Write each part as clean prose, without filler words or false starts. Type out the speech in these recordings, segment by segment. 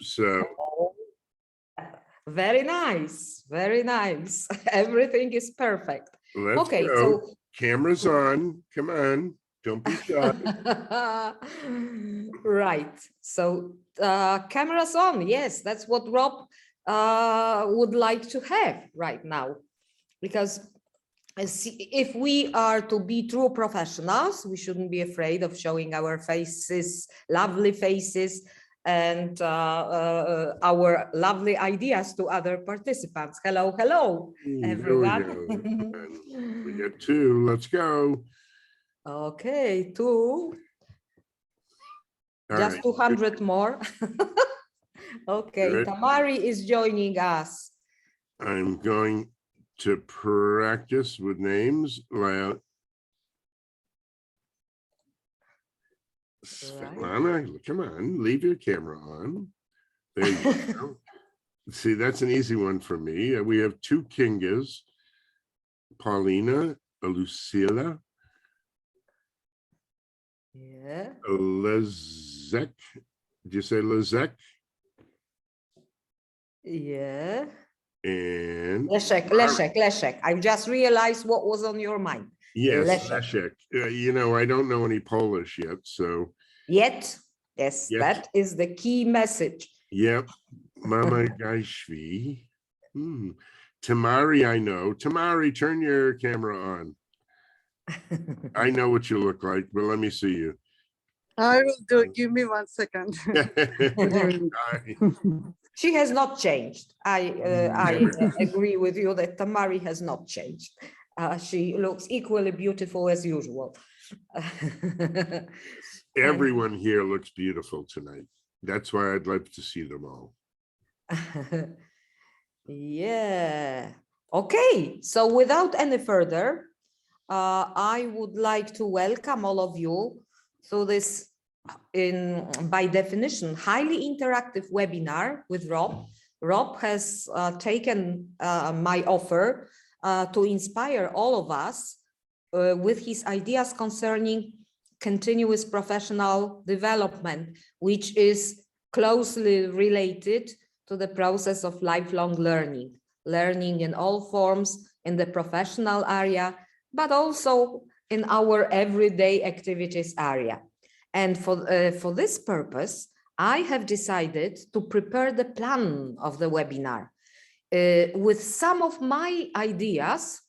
So very nice, very nice. Everything is perfect. let's Okay, go. so Camera's on. Come on. Don't be shy. right. So cameras on. Yes, that's what Rob would like to have right now, because if we are to be true professionals, we shouldn't be afraid of showing our faces, lovely faces, and our lovely ideas to other participants. Hello, hello, everyone. There we go. We got two. Let's go. Okay, two. All Just right. 200 more. Okay, Good. Tamari is joining us. I'm going to practice with names. Loud. Svetlana, come on, leave your camera on. There you go. See, that's an easy one for me. We have two Kingas, Paulina, Lucila, Yeah. Lezek. Did you say Lezek? Yeah. And Leszek. I just realized what was on your mind. yes, Leszek. you know, I don't know any Polish yet, so. Yes, that is the key message. Yep. Mama Gaishvi. Tamari, I know. Tamari, turn your camera on. I know what you look like, but let me see you. I will do it. Give me 1 second. She has not changed. I agree with you that Tamari has not changed. She looks equally beautiful as usual. Everyone here looks beautiful tonight. That's why I'd like to see them all. Yeah. Okay. So without any further, I would like to welcome all of you to this, by definition, highly interactive webinar with Rob. Rob has taken my offer to inspire all of us with his ideas concerning continuous professional development, which is closely related to the process of lifelong learning in all forms in the professional area, but also in our everyday activities area. And for this purpose, I have decided to prepare the plan of the webinar with some of my ideas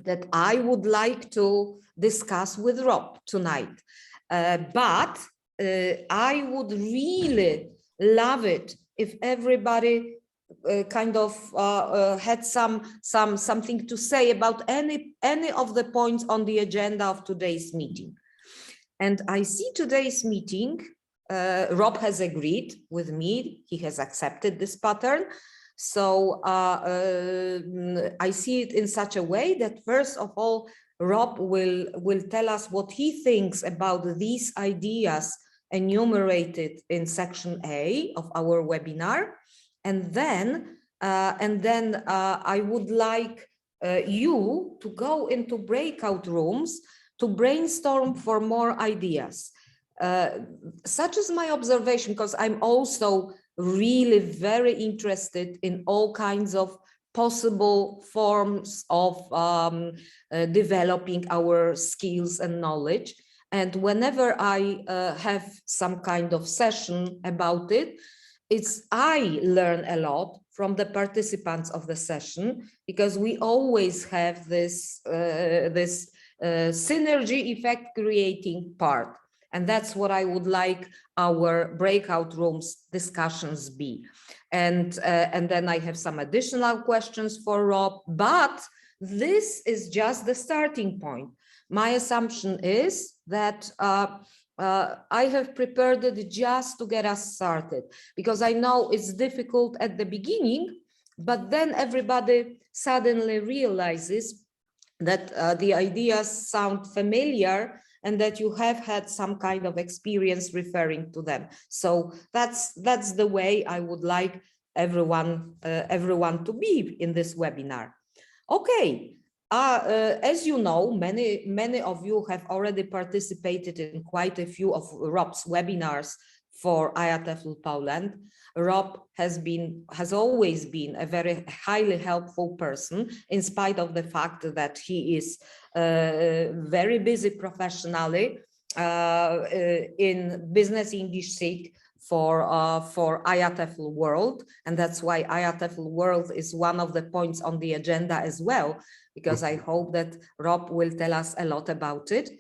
that I would like to discuss with Rob tonight. But I would really love it if everybody kind of had something to say about any of the points on the agenda of today's meeting. And I see today's meeting, Rob has agreed with me, he has accepted this pattern. So I see it in such a way that first of all, Rob will tell us what he thinks about these ideas enumerated in section A of our webinar. And then I would like you to go into breakout rooms to brainstorm for more ideas. Such is my observation, because I'm also really very interested in all kinds of possible forms of developing our skills and knowledge. And whenever I have some kind of session about it, I learn a lot from the participants of the session, because we always have this synergy effect creating part. And that's what I would like our breakout rooms discussions be. And then I have some additional questions for Rob, but this is just the starting point. My assumption is that I have prepared it just to get us started, because I know it's difficult at the beginning, but then everybody suddenly realizes that the ideas sound familiar and that you have had some kind of experience referring to them. So that's the way I would like everyone to be in this webinar. Okay, as you know, many of you have already participated in quite a few of Rob's webinars for IATEFL Poland. Rob has always been a very highly helpful person, in spite of the fact that he is very busy professionally in business English sake for IATEFL World, and that's why IATEFL World is one of the points on the agenda as well, because I hope that Rob will tell us a lot about it.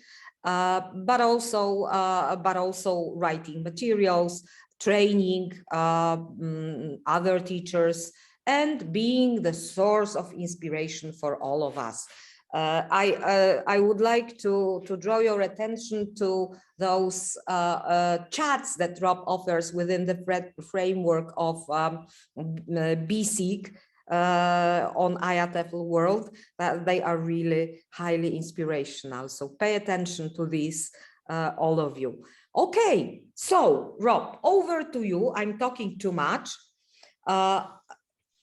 But also writing materials, training other teachers, and being the source of inspiration for all of us. I would like to draw your attention to those chats that Rob offers within the framework of BSEEC on IATEFL World. They are really highly inspirational. So pay attention to these, all of you. Okay, so Rob, over to you. I'm talking too much.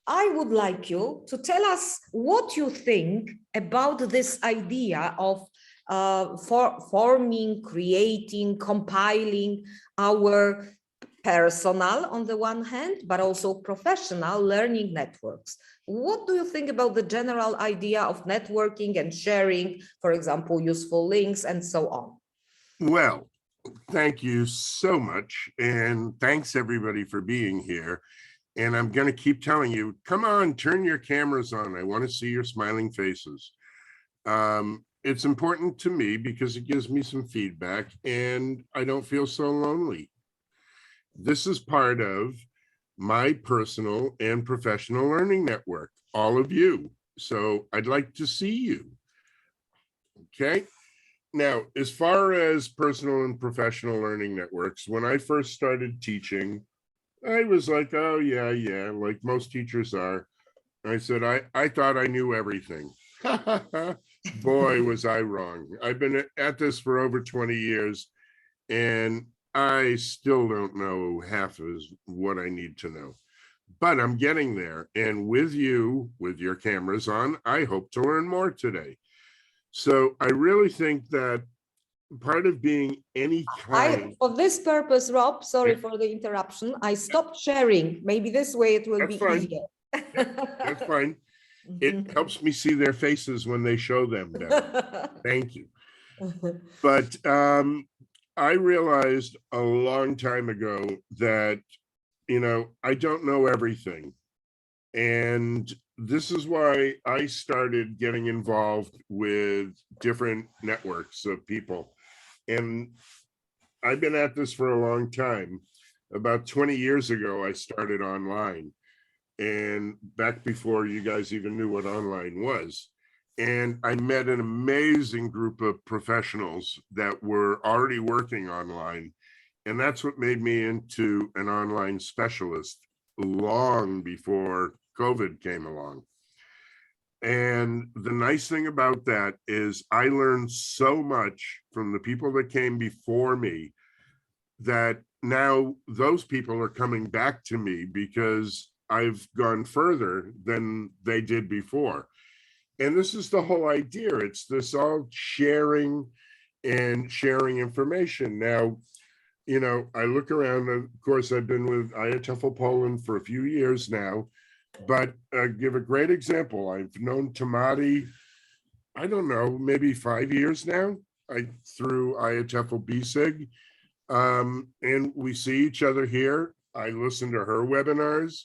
I would like you to tell us what you think about this idea of forming, creating, compiling our personal on the one hand, but also professional learning networks. What do you think about the general idea of networking and sharing, for example, useful links and so on? Well, thank you so much. And thanks everybody for being here. And I'm going to keep telling you, come on, turn your cameras on. I want to see your smiling faces. It's important to me because it gives me some feedback and I don't feel so lonely. This is part of my personal and professional learning network, all of you. So I'd like to see you. Okay. Now, as far as personal and professional learning networks, when I first started teaching, I was like, oh, yeah, like most teachers are. I said, I thought I knew everything. Boy, was I wrong. I've been at this for over 20 years, and I still don't know half as what I need to know. But I'm getting there. And with you, with your cameras on, I hope to learn more today. So I really think that part of being any kind. For this purpose, Rob, sorry for the interruption. I stopped sharing. Maybe this way it will be easier. That's fine. It helps me see their faces when they show them better. Thank you. But I realized a long time ago that, I don't know everything. And this is why I started getting involved with different networks of people. And I've been at this for a long time. About 20 years ago, I started online, and back before you guys even knew what online was. And I met an amazing group of professionals that were already working online. And that's what made me into an online specialist long before COVID came along. And the nice thing about that is I learned so much from the people that came before me that now those people are coming back to me because I've gone further than they did before. And this is the whole idea. It's this all sharing and sharing information. Now, I look around, of course, I've been with IATEFL Poland for a few years now. But give a great example. I've known Tamati, I don't know, maybe 5 years now. Through IATEFL BSIG, and we see each other here. I listen to her webinars.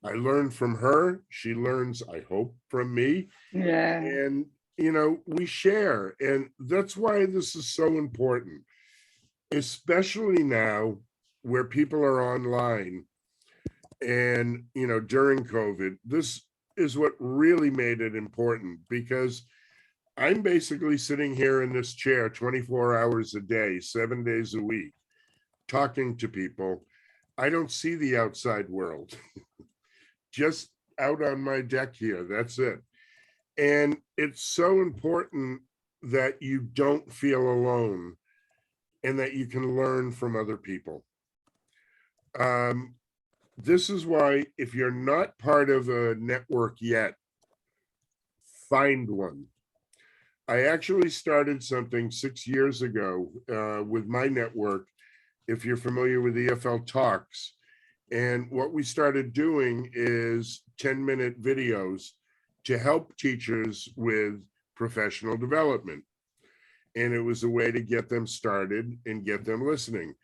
I learn from her. She learns, I hope, from me. Yeah. And we share, and that's why this is so important, especially now where people are online. And, during COVID, this is what really made it important, because I'm basically sitting here in this chair 24 hours a day, 7 days a week, talking to people. I don't see the outside world, just out on my deck here. That's it. And it's so important that you don't feel alone and that you can learn from other people. This is why, if you're not part of a network yet, find one. I actually started something 6 years ago with my network if you're familiar with EFLtalks. And what we started doing is 10-minute videos to help teachers with professional development. And it was a way to get them started and get them listening.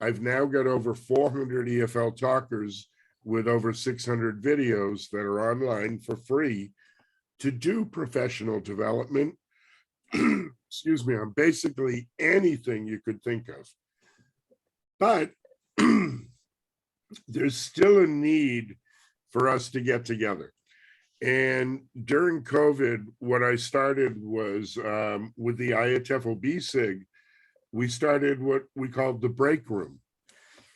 I've now got over 400 EFL talkers with over 600 videos that are online for free to do professional development. Excuse me, on basically anything you could think of. But there's still a need for us to get together. And during COVID, what I started was with the IATEFL BSIG, we started what we called the break room.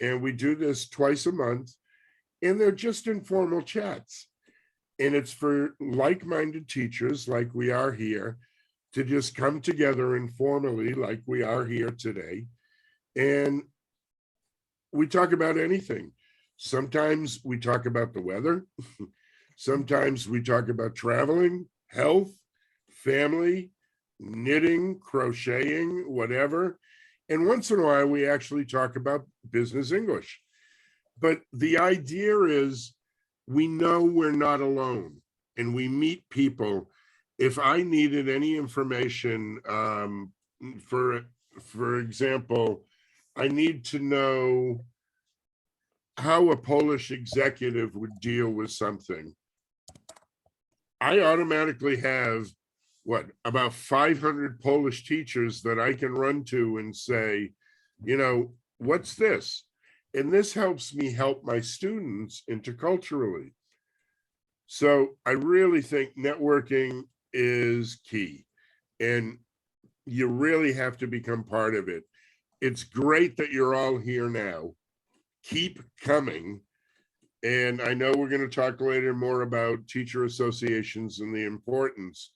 And we do this twice a month, and they're just informal chats. And it's for like-minded teachers like we are here to just come together informally like we are here today. And we talk about anything. Sometimes we talk about the weather. Sometimes we talk about traveling, health, family, knitting, crocheting, whatever. And once in a while, we actually talk about business English. But the idea is we know we're not alone and we meet people. If I needed any information, for example, I need to know how a Polish executive would deal with something. I automatically have, about 500 Polish teachers that I can run to and say, what's this? And this helps me help my students interculturally. So I really think networking is key, and you really have to become part of it. It's great that you're all here now. Keep coming. And I know we're going to talk later more about teacher associations and the importance,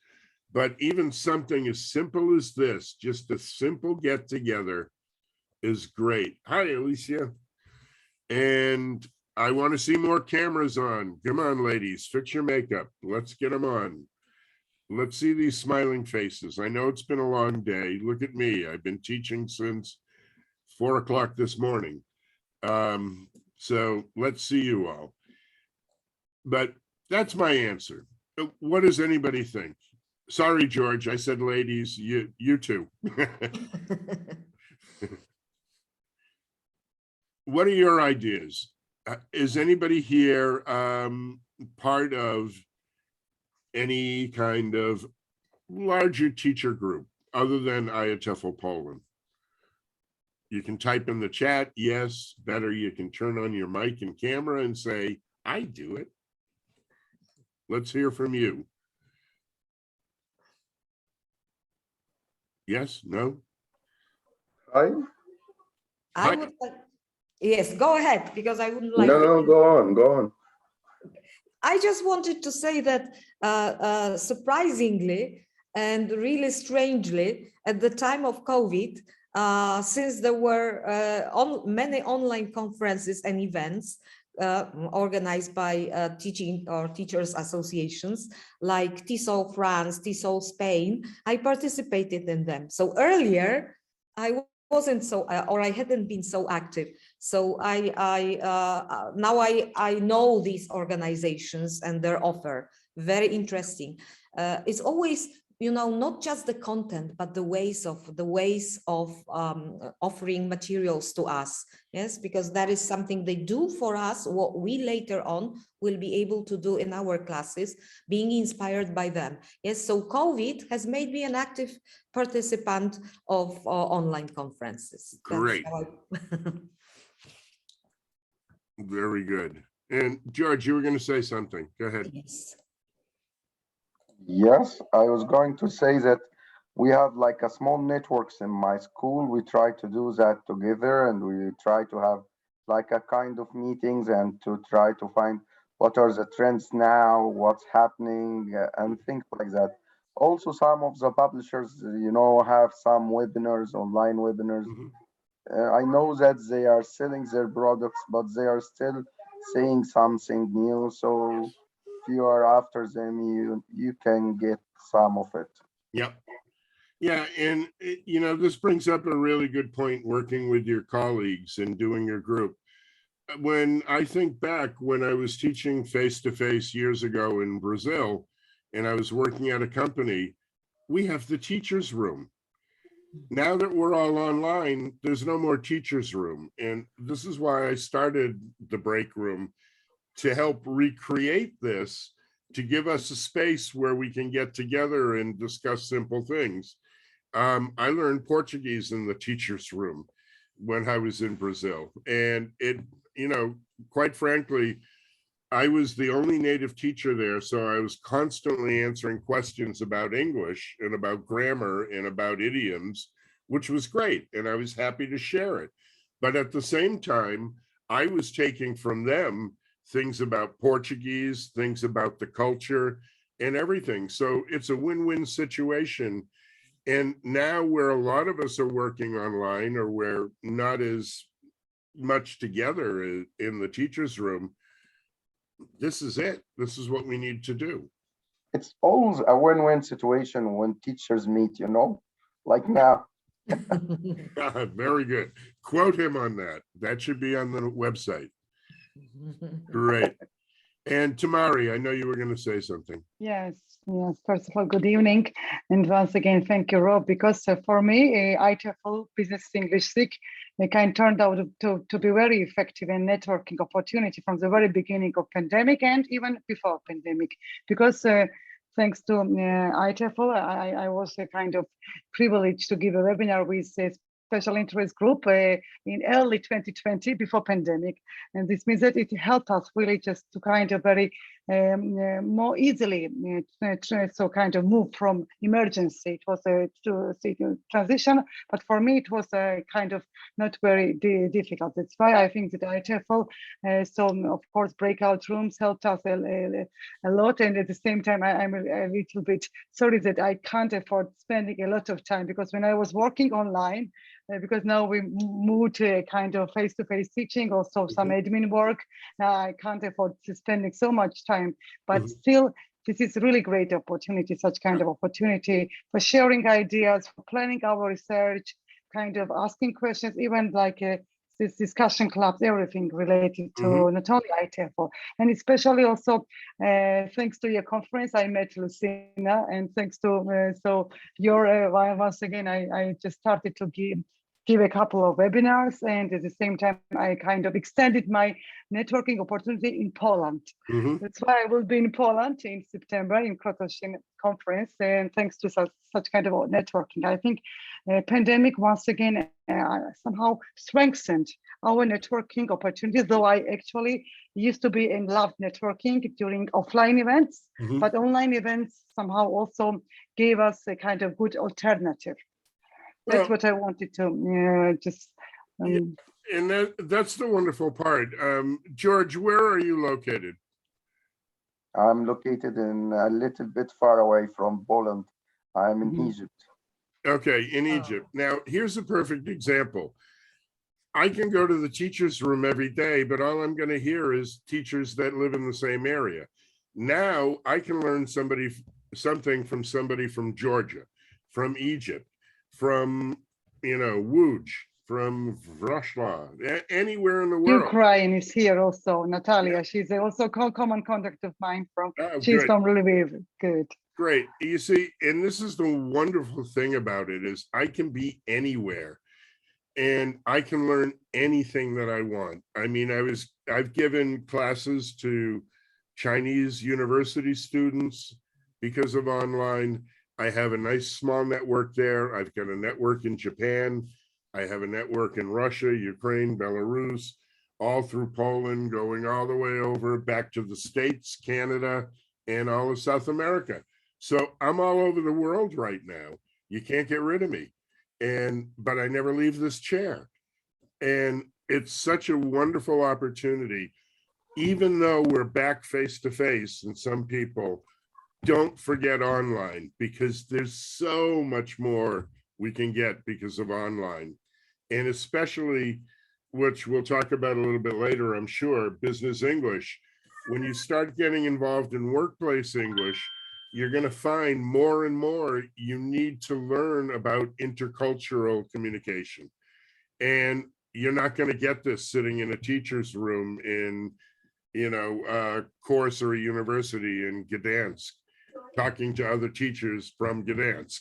but even something as simple as this, just a simple get together, is great. Hi, Alicia. And I want to see more cameras on. Come on, ladies, fix your makeup. Let's get them on. Let's see these smiling faces. I know it's been a long day. Look at me. I've been teaching since 4 o'clock this morning. So let's see you all. But that's my answer. What does anybody think? Sorry, George, I said ladies, you too. What are your ideas? Is anybody here part of any kind of larger teacher group other than IATEFL Poland? You can type in the chat, yes. Better, you can turn on your mic and camera and say, I do it. Let's hear from you. Yes, no? Hi. I would like, yes, go ahead, because I wouldn't like. No, go on. I just wanted to say that surprisingly and really strangely, at the time of COVID, since there were many online conferences and events organized by teaching or teachers associations like TESOL France, TESOL Spain, I participated in them. So earlier, I wasn't so, or I hadn't been so active. So now I know these organizations and their offer. Very interesting. It's always, not just the content, but the ways of offering materials to us. Yes, because that is something they do for us, what we later on will be able to do in our classes, being inspired by them. Yes, so COVID has made me an active participant of online conferences. Great. Very good. And George, you were going to say something. Go ahead. Yes. Yes, I was going to say that we have like a small networks in my school. We try to do that together, and we try to have like a kind of meetings and to try to find what are the trends now, what's happening, and things like that. Also, some of the publishers, have some webinars, online webinars. I know that they are selling their products, but they are still saying something new. So if you are after them, you can get some of it. Yep. Yeah, and this brings up a really good point, working with your colleagues and doing your group. When I think back when I was teaching face-to-face years ago in Brazil, and I was working at a company, we have the teacher's room. Now that we're all online, there's no more teacher's room. And this is why I started the break room, to help recreate this, to give us a space where we can get together and discuss simple things. I learned Portuguese in the teacher's room when I was in Brazil. And it, quite frankly, I was the only native teacher there. So I was constantly answering questions about English and about grammar and about idioms, which was great. And I was happy to share it. But at the same time, I was taking from them things about Portuguese, things about the culture and everything. So it's a win-win situation. And now where a lot of us are working online, or we're not as much together in the teacher's room, this is it. This is what we need to do. It's always a win-win situation when teachers meet, like now. Very good. Quote him on that. That should be on the website. Great. And Tamari, I know you were going to say something. Yes. First of all, good evening. And once again, thank you, Rob, because for me, IATEFL Business English SIG turned out to be very effective and networking opportunity from the very beginning of pandemic and even before pandemic, because thanks to IATEFL, I was kind of privileged to give a webinar with a special interest group in early 2020 before pandemic. And this means that it helped us really just to kind of very more easily move from emergency. It was a transition, but for me it was kind of not very difficult. That's why I think that IATEFL, of course, breakout rooms helped us a lot. And at the same time, I'm a little bit sorry that I can't afford spending a lot of time, because when I was working online, because now we moved to a kind of face-to-face teaching, also some admin work. Now I can't afford to spending so much time, but still, this is a really great opportunity, such kind of opportunity for sharing ideas, for planning our research, kind of asking questions, even like this discussion clubs, everything related to not only IATEFL, and especially also thanks to your conference, I met Lucina, and thanks to your once again, I just started to give a couple of webinars, and at the same time, I kind of extended my networking opportunity in Poland. That's why I will be in Poland in September in Krotoshin conference, and thanks to such kind of networking. I think pandemic once again somehow strengthened our networking opportunities, though I actually used to be in love networking during offline events, but online events somehow also gave us a kind of good alternative. That's what I wanted to just. And that's the wonderful part. George, where are you located? I'm located in a little bit far away from Poland. I'm in Egypt. Okay, in Egypt. Now, here's a perfect example. I can go to the teacher's room every day, but all I'm going to hear is teachers that live in the same area. Now, I can learn something from somebody from Georgia, from Egypt, from Łódź, from Wrocław, anywhere in the world. Ukraine is here also. Natalia, she's also a common contact of mine she's from Lviv. Good. Great. You see, and this is the wonderful thing about it, is I can be anywhere and I can learn anything that I want. I mean, I've given classes to Chinese university students because of online. I have a nice small network there. I've got a network in Japan. I have a network in Russia, Ukraine, Belarus, all through Poland, going all the way over back to the States, Canada, and all of South America. So I'm all over the world right now. You can't get rid of me. But I never leave this chair. And it's such a wonderful opportunity, even though we're back face to face, and some people don't forget online, because there's so much more we can get because of online. And especially, which we'll talk about a little bit later, I'm sure, business English. When you start getting involved in workplace English, you're going to find more and more you need to learn about intercultural communication. And you're not going to get this sitting in a teacher's room in, a course or a university in Gdansk, talking to other teachers from Gdansk.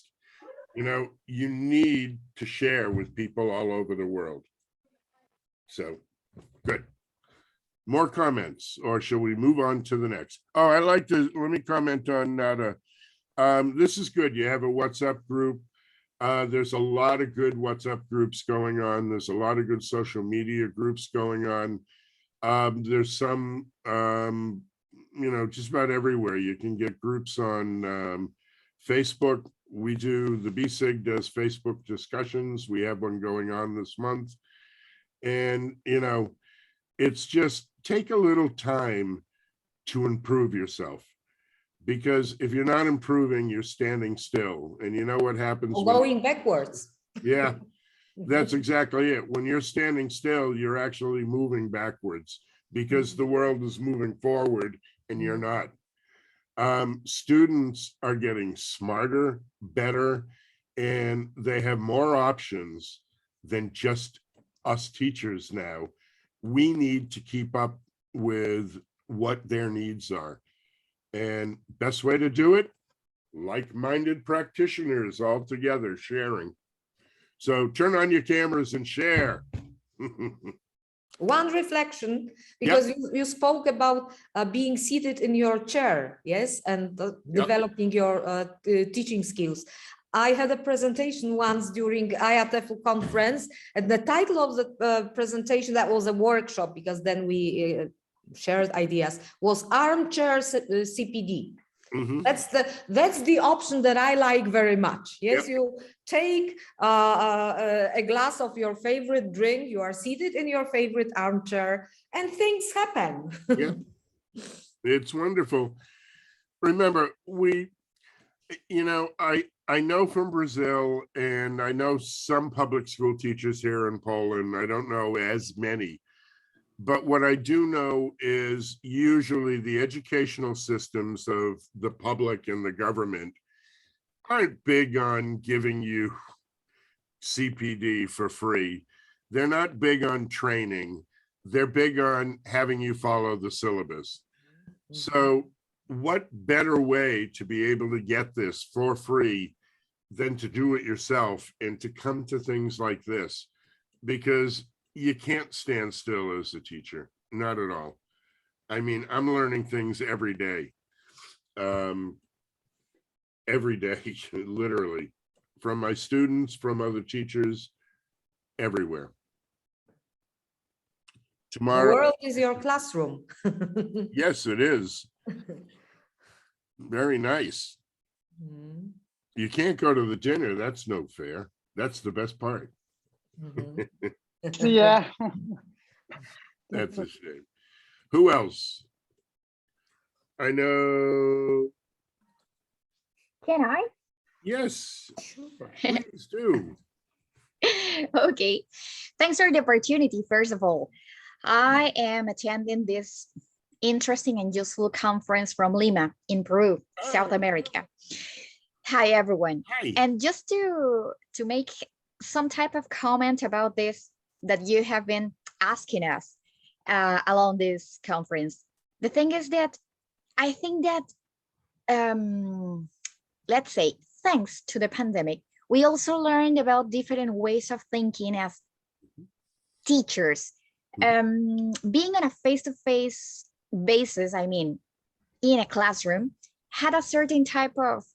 You need to share with people all over the world. So, good. More comments, or shall we move on to the next? Oh, let me comment on Nada. This is good. You have a WhatsApp group. There's a lot of good WhatsApp groups going on. There's a lot of good social media groups going on. There's some, just about everywhere. You can get groups on Facebook. The BSIG does Facebook discussions. We have one going on this month. And, it's just take a little time to improve yourself. Because if you're not improving, you're standing still. And you know what happens? Going backwards. Yeah, that's exactly it. When you're standing still, you're actually moving backwards because the world is moving forward and you're not. Students are getting smarter, better, and they have more options than just us teachers now. We need to keep up with what their needs are. And best way to do it, like-minded practitioners all together sharing. So turn on your cameras and share. One reflection, because you spoke about being seated in your chair, yes, and developing your teaching skills. I had a presentation once during IATEFL conference, and the title of the presentation, that was a workshop, because then we shared ideas, was Armchair CPD. Mhm. That's the option that I like very much. Yes, you take a glass of your favorite drink, you are seated in your favorite armchair, and things happen. Yeah, it's wonderful. Remember, I know from Brazil, and I know some public school teachers here in Poland. I don't know as many. But what I do know is usually the educational systems of the public and the government aren't big on giving you CPD for free. They're not big on training. They're big on having you follow the syllabus. So what better way to be able to get this for free than to do it yourself and to come to things like this? Because you can't stand still as a teacher, not at all. I mean, I'm learning things every day, literally, from my students, from other teachers, everywhere. Tomorrow, The world is your classroom. yes, it is. Very nice. Mhm. You can't go to the dinner. That's no fair. That's the best part. Mhm. Yeah. That's a shame. Who else? I know. Can I? Yes, Sure. please do. Okay. Thanks for the opportunity. First of all, I am attending this interesting and useful conference from Lima in Peru, South America. Hi, everyone. Hi. And just to make some type of comment about this that you have been asking us along this conference. The thing is that I think that, let's say, thanks to the pandemic, we also learned about different ways of thinking as teachers. Being on a face-to-face basis, I mean, in a classroom, had a certain type of,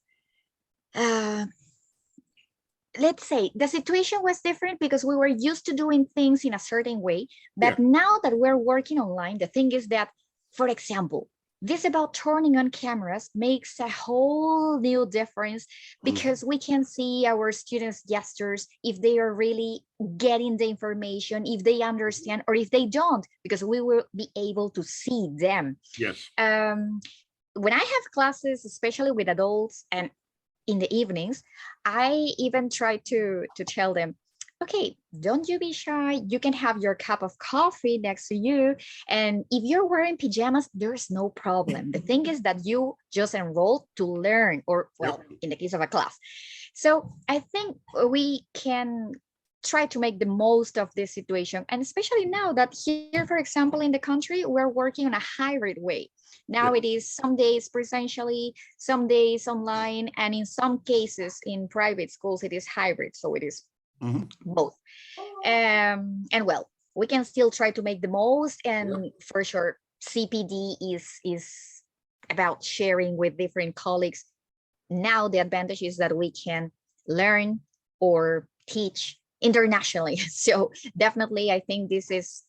let's say, the situation was different because we were used to doing things in a certain way. But now that we're working online, the thing is that, for example, this about turning on cameras makes a whole new difference because we can see our students' gestures, if they are really getting the information, if they understand, or if they don't, because we will be able to see them. Yes. When I have classes, especially with adults and in the evenings, I even try to tell them, okay, don't you be shy. You can have your cup of coffee next to you. And if you're wearing pajamas, there's no problem. The thing is that you just enrolled to learn, or, well, in the case of a class. So I think we can try to make the most of this situation. And especially now that here, for example, in the country, we're working on a hybrid way. Now it is some days presentially, some days online, and in some cases in private schools, it is hybrid. So it is both. And well, we can still try to make the most. And for sure, CPD is about sharing with different colleagues. Now the advantage is that we can learn or teach internationally. So definitely, I think this is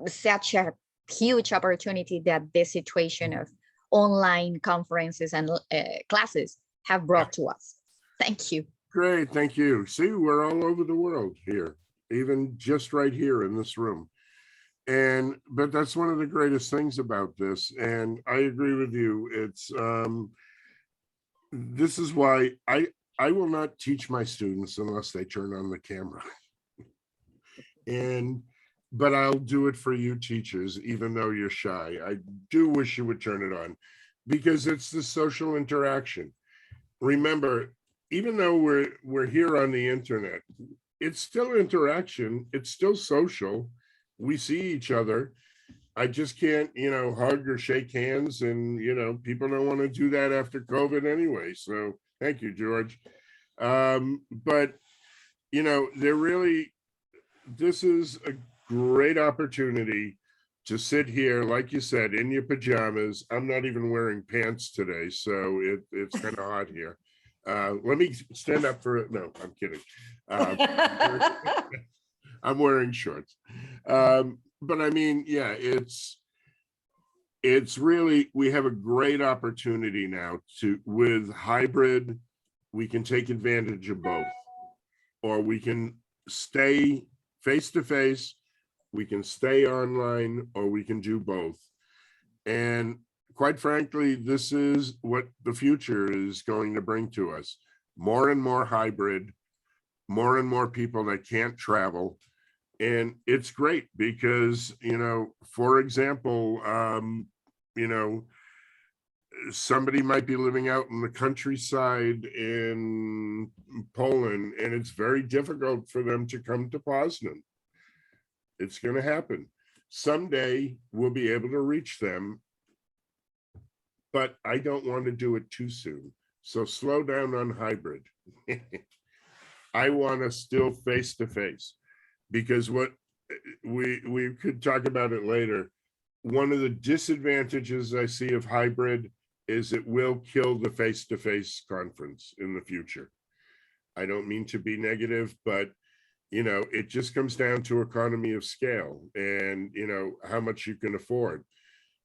such a huge opportunity that this situation of online conferences and classes have brought to us. Thank you. Great, thank you. See, we're all over the world here, even just right here in this room. But that's one of the greatest things about this. And I agree with you. It's this is why I will not teach my students unless they turn on the camera. But I'll do it for you teachers, even though you're shy. I do wish you would turn it on, because it's the social interaction. Remember, even though we're here on the internet, it's still interaction. It's still social. We see each other. I just can't, hug or shake hands. And, people don't want to do that after COVID anyway. So thank you, George. But, this is a great opportunity to sit here, like you said, in your pajamas. I'm not even wearing pants today, so it's kind of hot here. Let me stand up for it. No, I'm kidding. I'm wearing shorts. But I mean, yeah, it's really, we have a great opportunity now with hybrid, we can take advantage of both, or we can stay face-to-face, we can stay online, or we can do both. And quite frankly, this is what the future is going to bring to us. More and more hybrid, more and more people that can't travel. And it's great because, for example, somebody might be living out in the countryside in Poland, and it's very difficult for them to come to Poznan. It's going to happen. Someday we'll be able to reach them, but I don't want to do it too soon. So slow down on hybrid. I want to still face-to-face, because what we could talk about it later. One of the disadvantages I see of hybrid is it will kill the face-to-face conference in the future. I don't mean to be negative, but it just comes down to economy of scale and how much you can afford.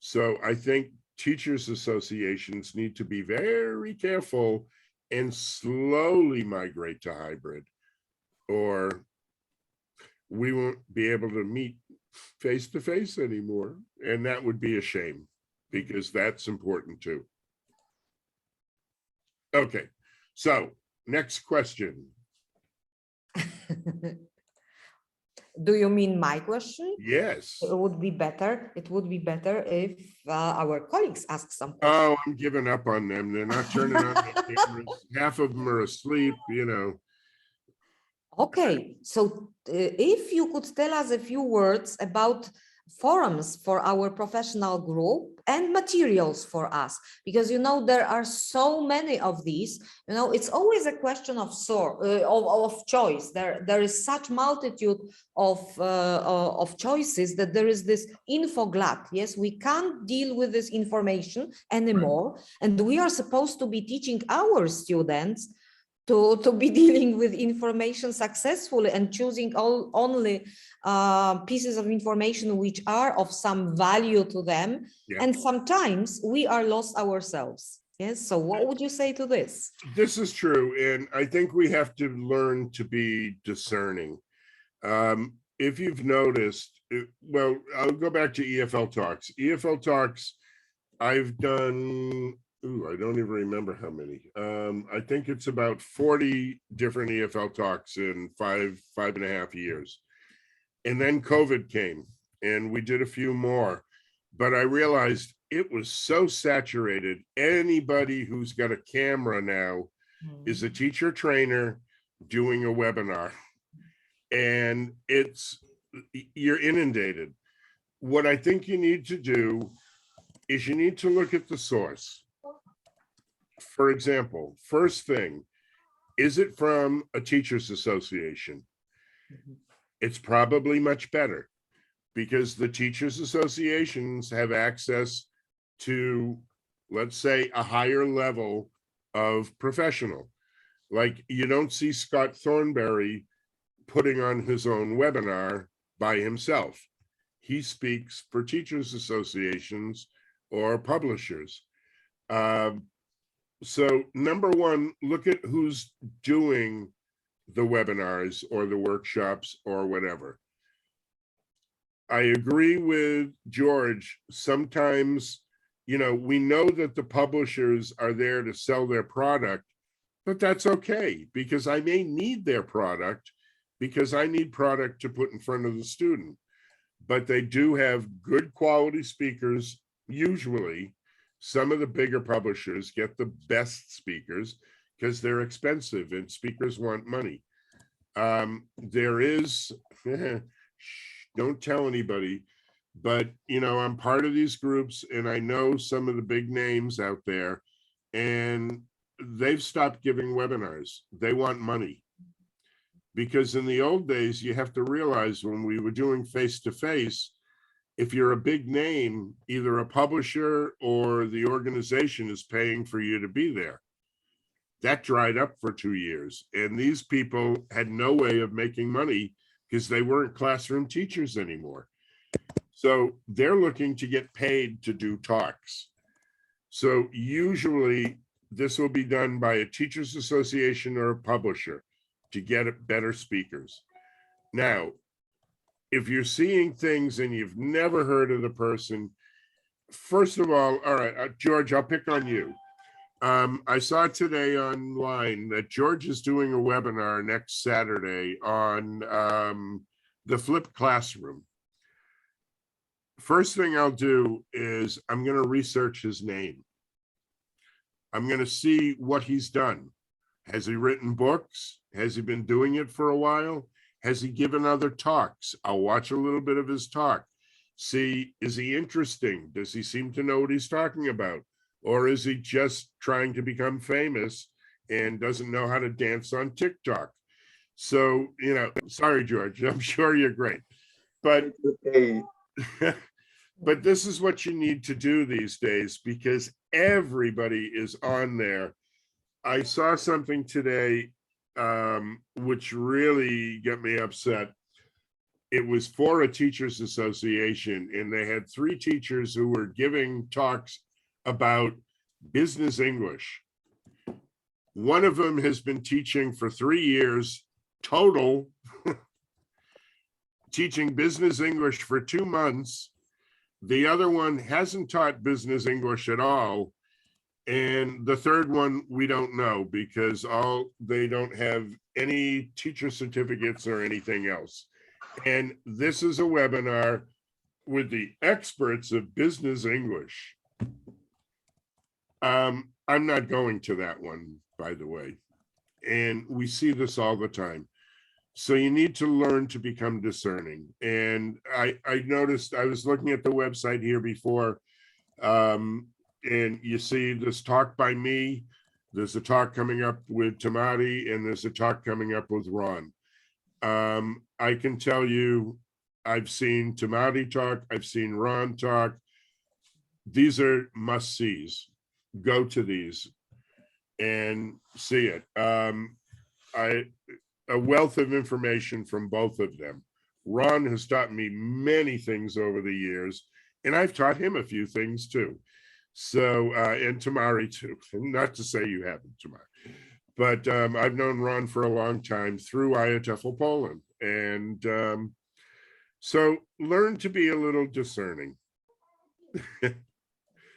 So I think teachers associations need to be very careful and slowly migrate to hybrid, or we won't be able to meet face-to-face anymore. And that would be a shame, because that's important too. Okay, so next question. Do you mean my question? Yes. It would be better if our colleagues ask some questions. Oh, I'm giving up on them. They're not turning on their cameras. Half of them are asleep, Okay, so if you could tell us a few words about forums for our professional group and materials for us, because there are so many of these. It's always a question of choice. There is such multitude of choices that there is this info glut. Yes, we can't deal with this information anymore, and we are supposed to be teaching our students to be dealing with information successfully and choosing only pieces of information which are of some value to them. Yeah. And sometimes we are lost ourselves. Yes. So what would you say to this? This is true. And I think we have to learn to be discerning. If you've noticed, well, I'll go back to EFL Talks. EFL Talks, I've done ooh, I don't even remember how many. I think it's about 40 different EFL talks in 5.5 years. And then COVID came and we did a few more, but I realized it was so saturated. Anybody who's got a camera now is a teacher trainer doing a webinar, and you're inundated. What I think you need to do is you need to look at the source. For example, first thing, is it from a teachers association? It's probably much better because the teachers associations have access to, let's say, a higher level of professional. Like, you don't see Scott Thornberry putting on his own webinar by himself. He speaks for teachers associations or publishers. So number one, look at who's doing the webinars or the workshops or whatever. I agree with George. Sometimes, we know that the publishers are there to sell their product, but that's okay, because I may need their product because I need product to put in front of the student. But they do have good quality speakers. Usually, some of the bigger publishers get the best speakers because they're expensive and speakers want money. There is, don't tell anybody, but I'm part of these groups and I know some of the big names out there, and they've stopped giving webinars. They want money. Because in the old days, you have to realize when we were doing face-to-face, if you're a big name, either a publisher or the organization is paying for you to be there. That dried up for 2 years. And these people had no way of making money because they weren't classroom teachers anymore. So they're looking to get paid to do talks. So usually this will be done by a teachers association or a publisher to get better speakers. Now, if you're seeing things and you've never heard of the person, first of all right, George, I'll pick on you. I saw today online that George is doing a webinar next Saturday on the flipped classroom. First thing I'll do is I'm going to research his name. I'm going to see what he's done. Has he written books? Has he been doing it for a while? Has he given other talks? I'll watch a little bit of his talk. See, is he interesting? Does he seem to know what he's talking about? Or is he just trying to become famous and doesn't know how to dance on TikTok? So, sorry, George, I'm sure you're great. But, but this is what you need to do these days because everybody is on there. I saw something today which really got me upset. It was for a teachers association, and they had 3 teachers who were giving talks about business English. One of them has been teaching for 3 years total, teaching business English for 2 months. The other one hasn't taught business English at all. And the third one, we don't know because they don't have any teacher certificates or anything else. And this is a webinar with the experts of business English. I'm not going to that one, by the way. And we see this all the time. So you need to learn to become discerning. And I noticed, I was looking at the website here before, and you see this talk by me, there's a talk coming up with Tamati, and there's a talk coming up with Ron. I can tell you, I've seen Tamati talk, I've seen Ron talk. These are must-sees. Go to these and see it. A wealth of information from both of them. Ron has taught me many things over the years, and I've taught him a few things too. So, and Tamari too, not to say you haven't, Tamari, but I've known Ron for a long time through IATEFL Poland. And so learn to be a little discerning.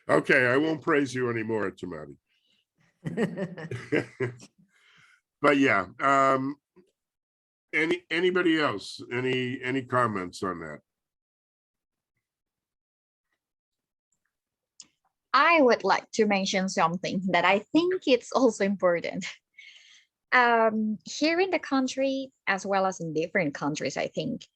Okay, I won't praise you anymore, Tamati. But yeah, anybody else? Any comments on that? I would like to mention something that I think it's also important. Here in the country, as well as in different countries, I think,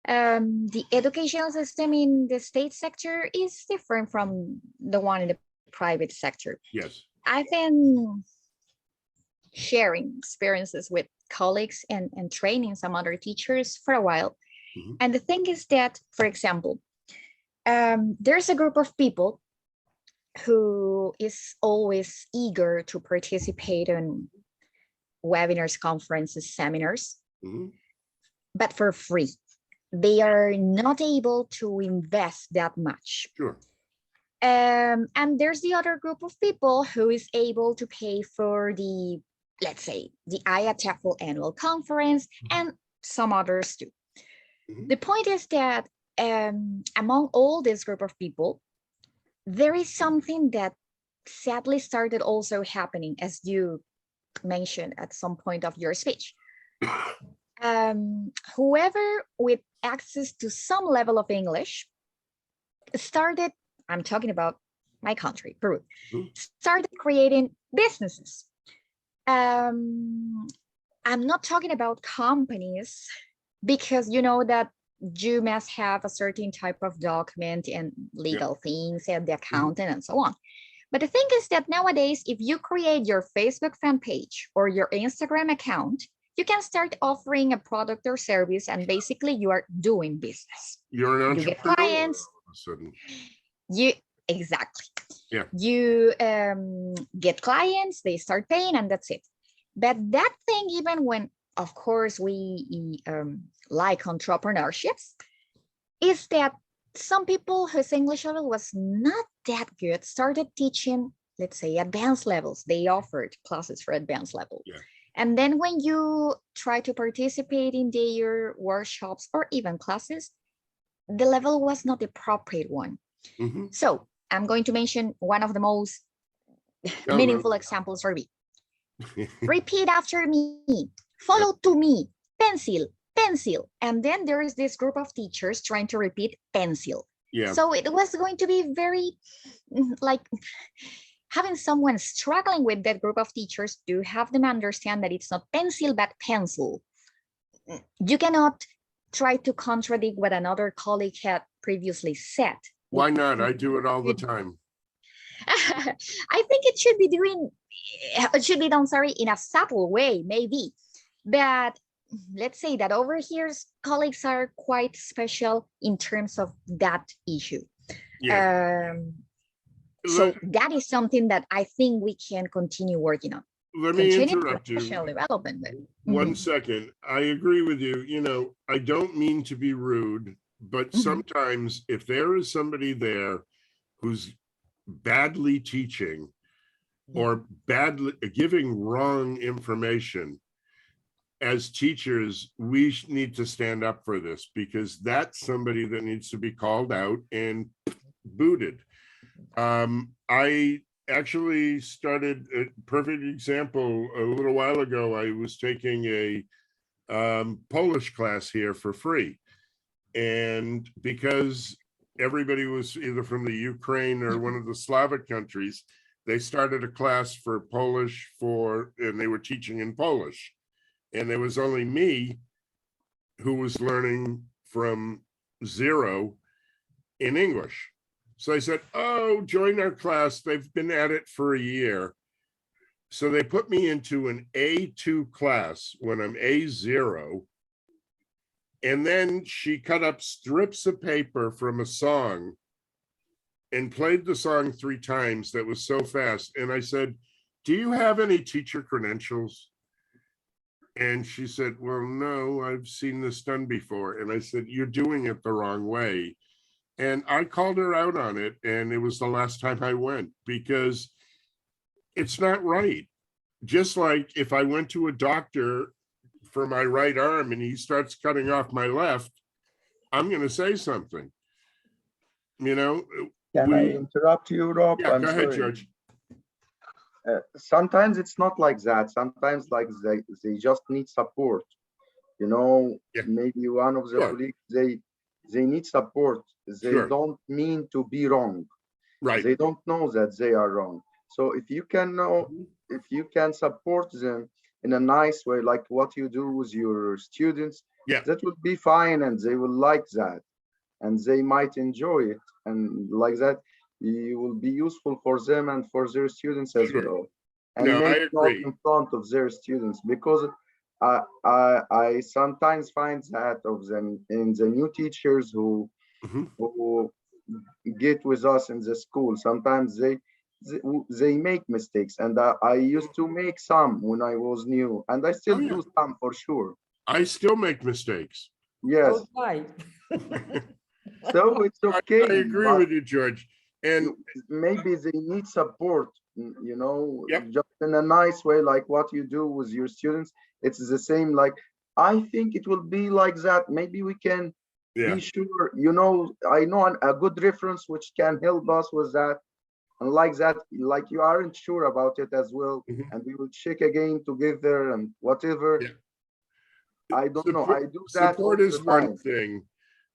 the educational system in the state sector is different from the one in the private sector. Yes. I've been sharing experiences with colleagues and training some other teachers for a while. Mhm. And the thing is that, for example, there's a group of people who is always eager to participate in webinars, conferences, seminars, Mhm. but for free. They are not able to invest that much. Sure. And there's the other group of people who is able to pay for the, let's say, the IATEFL annual conference and some others too. Mhm. The point is that among all this group of people, there is something that sadly started also happening, as you mentioned at some point of your speech. Whoever with access to some level of English started, I'm talking about my country, Peru, Mhm. started creating businesses. I'm not talking about companies, because you know that you must have a certain type of document and legal things and the accountant and so on. But the thing is that nowadays, if you create your Facebook fan page or your Instagram account, you can start offering a product or service, and basically you are doing business. You're an You get entrepreneur clients. all of a sudden. Exactly. Yeah. You get clients, they start paying, and that's it. But that thing, even when, of course, we like entrepreneurships, is that some people whose English level was not that good started teaching, let's say, advanced levels. They offered classes for advanced level. Yeah. And then when you try to participate in their workshops or even classes, the level was not the appropriate one. Mhm. So I'm going to mention one of the most Go, meaningful go. examples for me. Repeat after me, follow to me, pencil, pencil. And then there is this group of teachers trying to repeat pencil. Yeah. So it was going to be very like having someone struggling with that group of teachers to have them understand that it's not pencil, but pencil. You cannot try to contradict what another colleague had previously said. Why not? I do it all the time. I think it should be done, sorry, in a subtle way, maybe. But let's say that over here, colleagues are quite special in terms of that issue. Yeah. So that is something that I think we can continue working on. Let me Continue interrupt you. professional development. One second. I agree with you. You know, I don't mean to be rude, but sometimes if there is somebody there who's badly teaching or badly giving wrong information, as teachers, we need to stand up for this, because that's somebody that needs to be called out and booted. I actually started a perfect example a little while ago. I was taking a Polish class here for free. And because everybody was either from the Ukraine or one of the Slavic countries, they started a class for Polish and they were teaching in Polish. And there was only me who was learning from zero in English. So I said, oh, join our class. They've been at it for a year. So they put me into an A2 class when I'm A0. And then she cut up strips of paper from a song and played the song 3 times. That was so fast. And I said, do you have any teacher credentials? And she said, well, no, I've seen this done before. And I said, you're doing it the wrong way. And I called her out on it. And it was the last time I went, because it's not right. Just like if I went to a doctor for my right arm and he starts cutting off my left, I'm going to say something. You know, Can I interrupt you, Rob? Yeah, I'm go ahead, sorry. George. Sometimes it's not like that. Sometimes like they just need support. You know, Yeah. maybe one of the Sure. colleagues, they need support. They Sure. don't mean to be wrong. Right. They don't know that they are wrong. So if you can know, if you can support them in a nice way, like what you do with your students, Yeah. that would be fine, and they will like that, and they might enjoy it, and like that, you will be useful for them and for their students as Sure. well. And No, I maybe not agree. in front of their students, because I sometimes find that of them in the new teachers who Mhm. get with us in the school. Sometimes they make mistakes, and I used to make some when I was new, and I still Oh, yeah. do some for sure. I still make mistakes. Yes, So right. so it's I okay, agree but with you, George. And maybe they need support, you know, Yep. just in a nice way, like what you do with your students. It's the same. Like, I think it will be like that. Maybe we can yeah, be sure, you know, I know a good reference which can help us with that. And like that, like you aren't sure about it as well. Mhm. And we will check again together and whatever. Yeah. I don't know. I do that all Support the is one time. thing.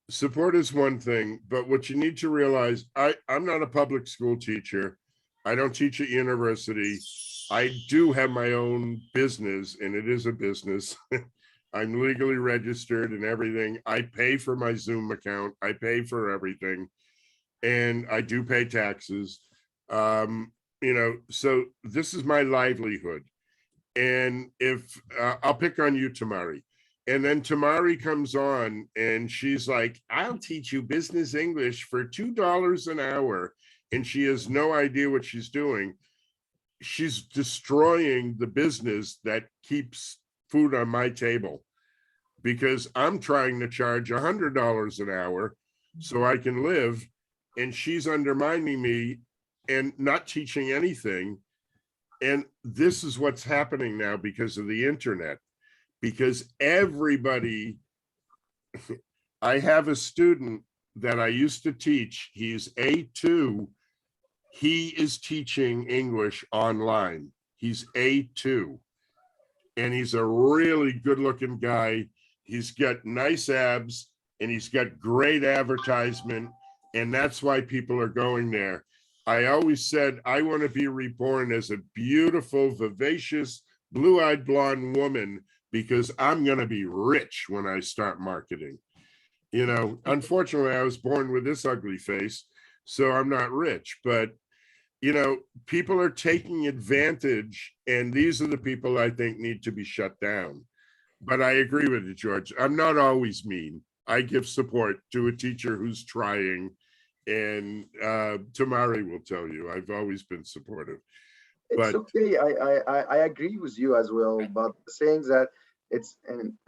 Support is one thing, but what you need to realize, I'm not a public school teacher. I don't teach at university. I do have my own business, and it is a business. I'm legally registered and everything. I pay for my Zoom account. I pay for everything, and I do pay taxes. You know, so this is my livelihood. And if I'll pick on you, Tamari. And then Tamari comes on and she's like, I'll teach you business English for $2 an hour. And she has no idea what she's doing. She's destroying the business that keeps food on my table, because I'm trying to charge $100 an hour so I can live. And she's undermining me and not teaching anything. And this is what's happening now because of the internet, because everybody, I have a student that I used to teach, he's A2, he is teaching English online. He's A2, and he's a really good looking guy. He's got nice abs and he's got great advertisement, and that's why people are going there. I always said, I want to be reborn as a beautiful, vivacious, blue-eyed blonde woman, because I'm going to be rich when I start marketing. You know, unfortunately, I was born with this ugly face, so I'm not rich. But, you know, people are taking advantage, and these are the people I think need to be shut down. But I agree with you, George. I'm not always mean. I give support to a teacher who's trying. And Tamari will tell you, I've always been supportive. It's But okay. I agree with you as well. But saying that it's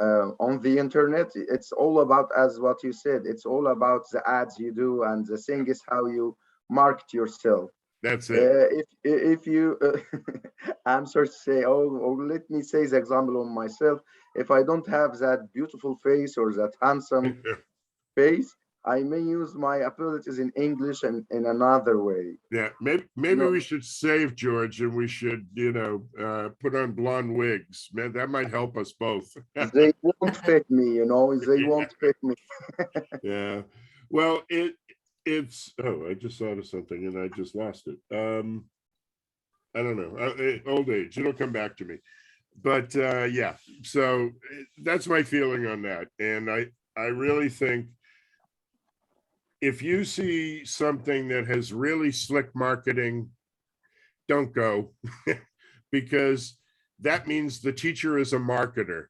on the internet, it's all about, as what you said, it's all about the ads you do, and the thing is how you market yourself. that's it. If you, I'm sorry to say, or let me say the example on myself. If I don't have that beautiful face or that handsome face, I may use my abilities in English and in another way. Yeah, maybe we should save George, and we should, you know, put on blonde wigs. Man, that might help us both. They won't fit me, you know. They won't fit me. Yeah. Well, it's I just thought of something and I just lost it. I don't know. Old age, it'll come back to me. But yeah, so that's my feeling on that. And I really think if you see something that has really slick marketing, don't go, because that means the teacher is a marketer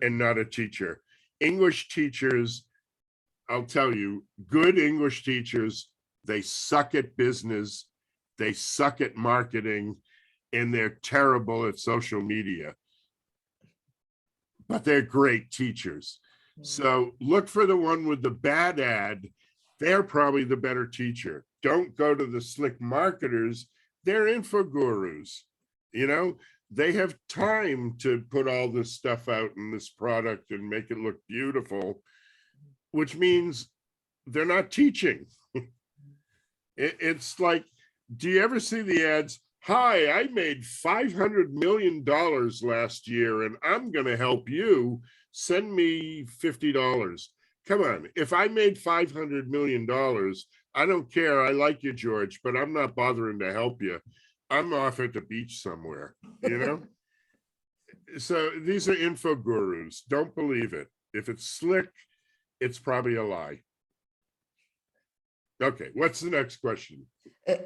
and not a teacher. English teachers, I'll tell you, good English teachers, they suck at business, they suck at marketing, and they're terrible at social media. But they're great teachers. So look for the one with the bad ad. They're probably the better teacher. Don't go to the slick marketers. They're info gurus. You know, they have time to put all this stuff out in this product and make it look beautiful, which means they're not teaching. It's like, do you ever see the ads? Hi, I made $500 million last year and I'm going to help you. Send me $50. Come on. If I made $500 million, I don't care. I like you, George, but I'm not bothering to help you. I'm off at the beach somewhere, you know? So these are info gurus. Don't believe it. If it's slick, it's probably a lie. Okay, what's the next question?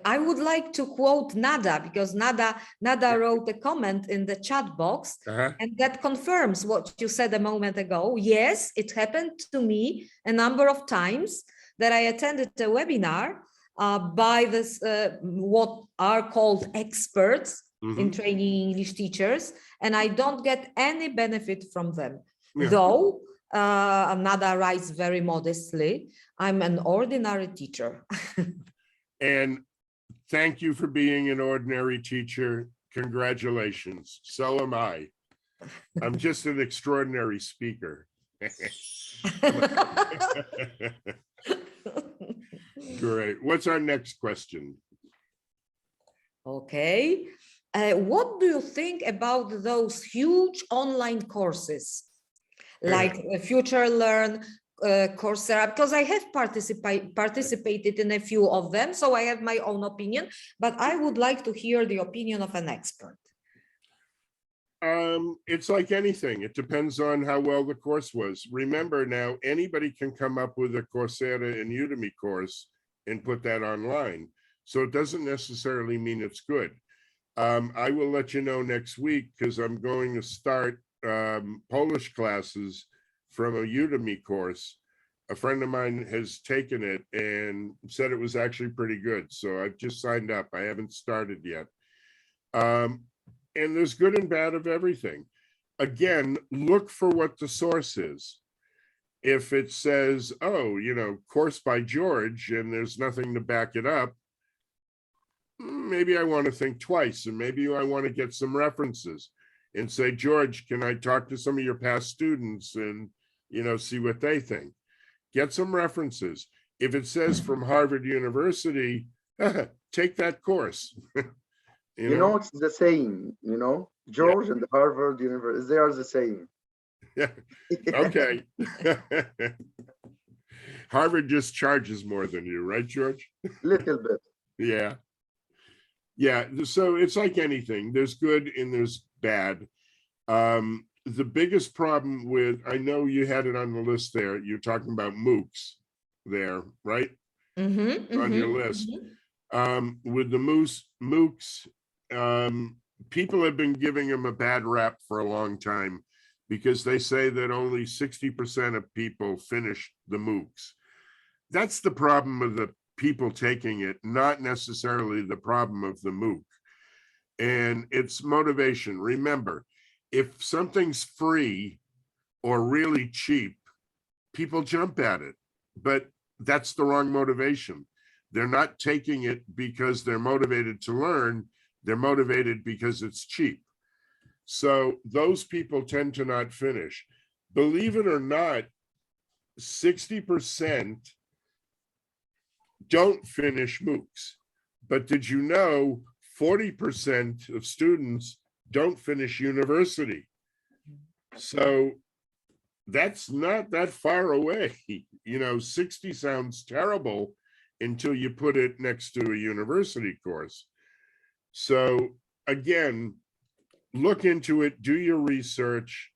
I would like to quote Nada, because Nada wrote a comment in the chat box, and that confirms what you said a moment ago. Yes, it happened to me a number of times that I attended a webinar by this what are called experts in training English teachers, and I don't get any benefit from them. Yeah. Though Nada writes very modestly, I'm an ordinary teacher. And thank you for being an ordinary teacher. Congratulations. So am I. I'm just an extraordinary speaker. Great. What's our next question? Okay. What do you think about those huge online courses like Future Learn, Coursera? Because I have participated in a few of them, so I have my own opinion, but I would like to hear the opinion of an expert. It's like anything. It depends on how well the course was. Remember now, anybody can come up with a Coursera and Udemy course and put that online. So it doesn't necessarily mean it's good. I will let you know next week because I'm going to start Polish classes from a Udemy course. A friend of mine has taken it and said it was actually pretty good. So I've just signed up. I haven't started yet. And there's good and bad of everything. Again, look for what the source is. If it says, oh, you know, course by George, and there's nothing to back it up, maybe I want to think twice, and maybe I want to get some references and say, George, can I talk to some of your past students and, you know, see what they think? Get some references. If it says from Harvard University, take that course. You know, it's the same, you know, George and Harvard University, they are the same. Yeah. Okay. Harvard just charges more than you, right, George? Little bit. Yeah. Yeah. So it's like anything. There's good and there's bad. The biggest problem with, I know you had it on the list there, you're talking about MOOCs there, right? On your list. With the MOOCs, people have been giving them a bad rap for a long time because they say that only 60% of people finish the MOOCs. That's the problem of the people taking it, not necessarily the problem of the MOOC. And it's motivation. Remember, if something's free or really cheap, people jump at it, but that's the wrong motivation. They're not taking it because they're motivated to learn. They're motivated because it's cheap. So those people tend to not finish. Believe it or not, 60% don't finish MOOCs. But did you know 40% of students don't finish university? So that's not that far away. You know, 60 sounds terrible until you put it next to a university course. So again, look into it, do your research,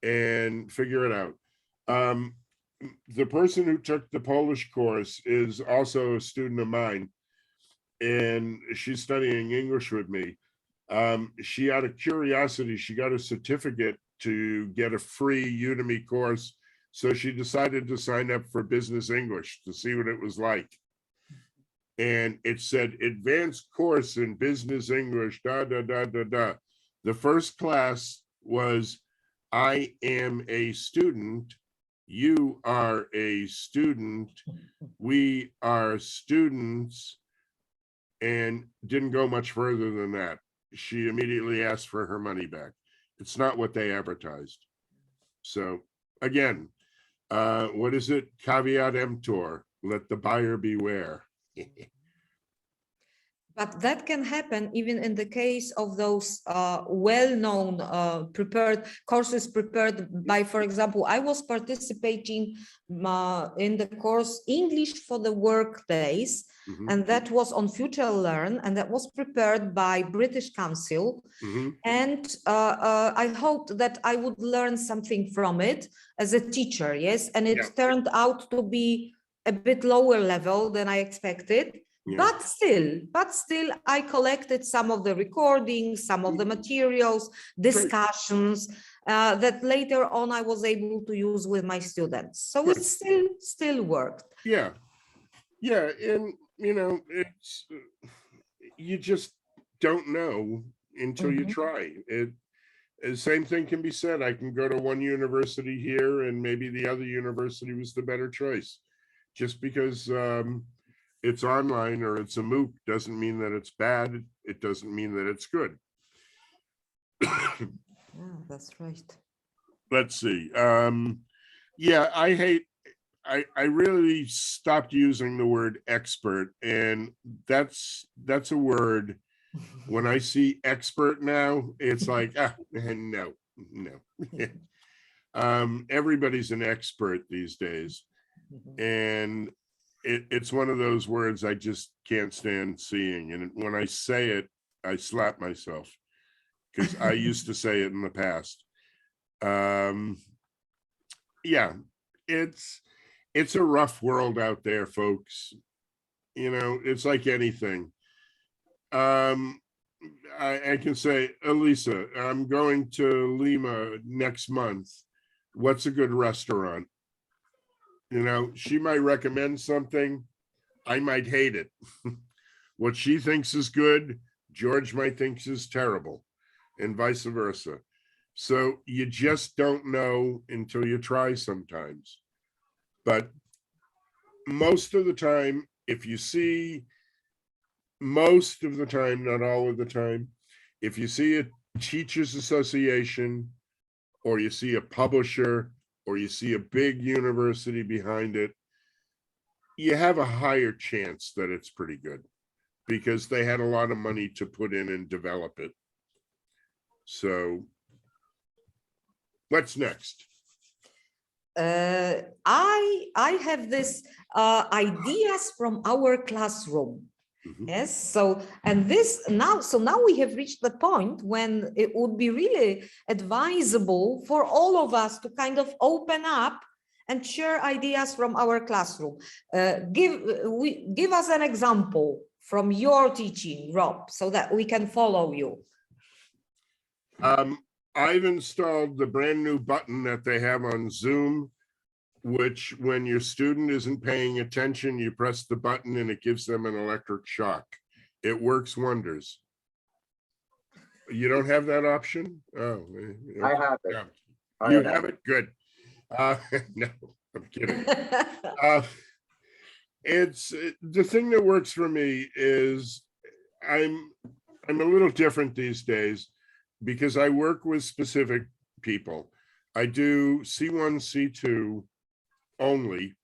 and figure it out. The person who took the Polish course is also a student of mine, and she's studying English with me. She, out of curiosity, she got a certificate to get a free Udemy course. So she decided to sign up for business English to see what it was like. And it said advanced course in business English, da, da, da, da, da. The first class was, I am a student, you are a student, we are students, and didn't go much further than that. She immediately asked for her money back. It's not what they advertised. So again, what is it? Caveat emptor, let the buyer beware. But that can happen even in the case of those well-known prepared courses prepared by, for example, I was participating in the course English for the Workplace, and that was on Future Learn, and that was prepared by British Council. And I hoped that I would learn something from it as a teacher, yes, and it turned out to be a bit lower level than I expected. But still, I collected some of the recordings, some of the materials, discussions that later on I was able to use with my students. So it still worked. Yeah. And you know, it's you just don't know until you try it. The same thing can be said. I can go to one university here and maybe the other university was the better choice. Just because it's online or it's a MOOC doesn't mean that it's bad. It doesn't mean that it's good. Yeah, that's right. Let's see. Yeah, I really stopped using the word expert, and that's a word. When I see expert now, it's like, no. Everybody's an expert these days. And it's one of those words I just can't stand seeing. And when I say it, I slap myself because I used to say it in the past. Yeah, it's a rough world out there, folks. You know, it's like anything. I can say, Elisa, I'm going to Lima next month. What's a good restaurant? You know, she might recommend something. I might hate it. What she thinks is good, George might think is terrible, and vice versa. So you just don't know until you try sometimes. But most of the time, if you see, most of the time, not all of the time, if you see a teachers association or you see a publisher or you see a big university behind it, you have a higher chance that it's pretty good because they had a lot of money to put in and develop it. So what's next? I have this ideas from our classroom. Yes, so now we have reached the point when it would be really advisable for all of us to kind of open up and share ideas from our classroom. Give us an example from your teaching, Rob, so that we can follow you. I've installed the brand new button that they have on Zoom, which when your student isn't paying attention, you press the button and it gives them an electric shock. It works wonders. You don't have that option? Oh, I have it. Yeah. You have it? Good. No, I'm kidding. It's the thing that works for me is I'm a little different these days because I work with specific people. I do C1, C2 only,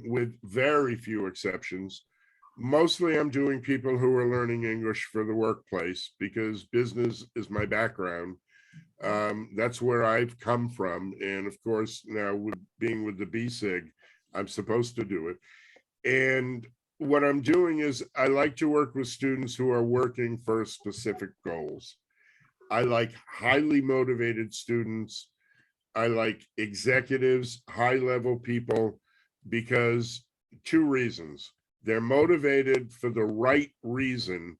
with very few exceptions. Mostly I'm doing people who are learning English for the workplace because business is my background. That's where I've come from. And of course, now with being with the BSIG, I'm supposed to do it. And what I'm doing is I like to work with students who are working for specific goals. I like highly motivated students. I like executives, high-level people, because two reasons. They're motivated for the right reason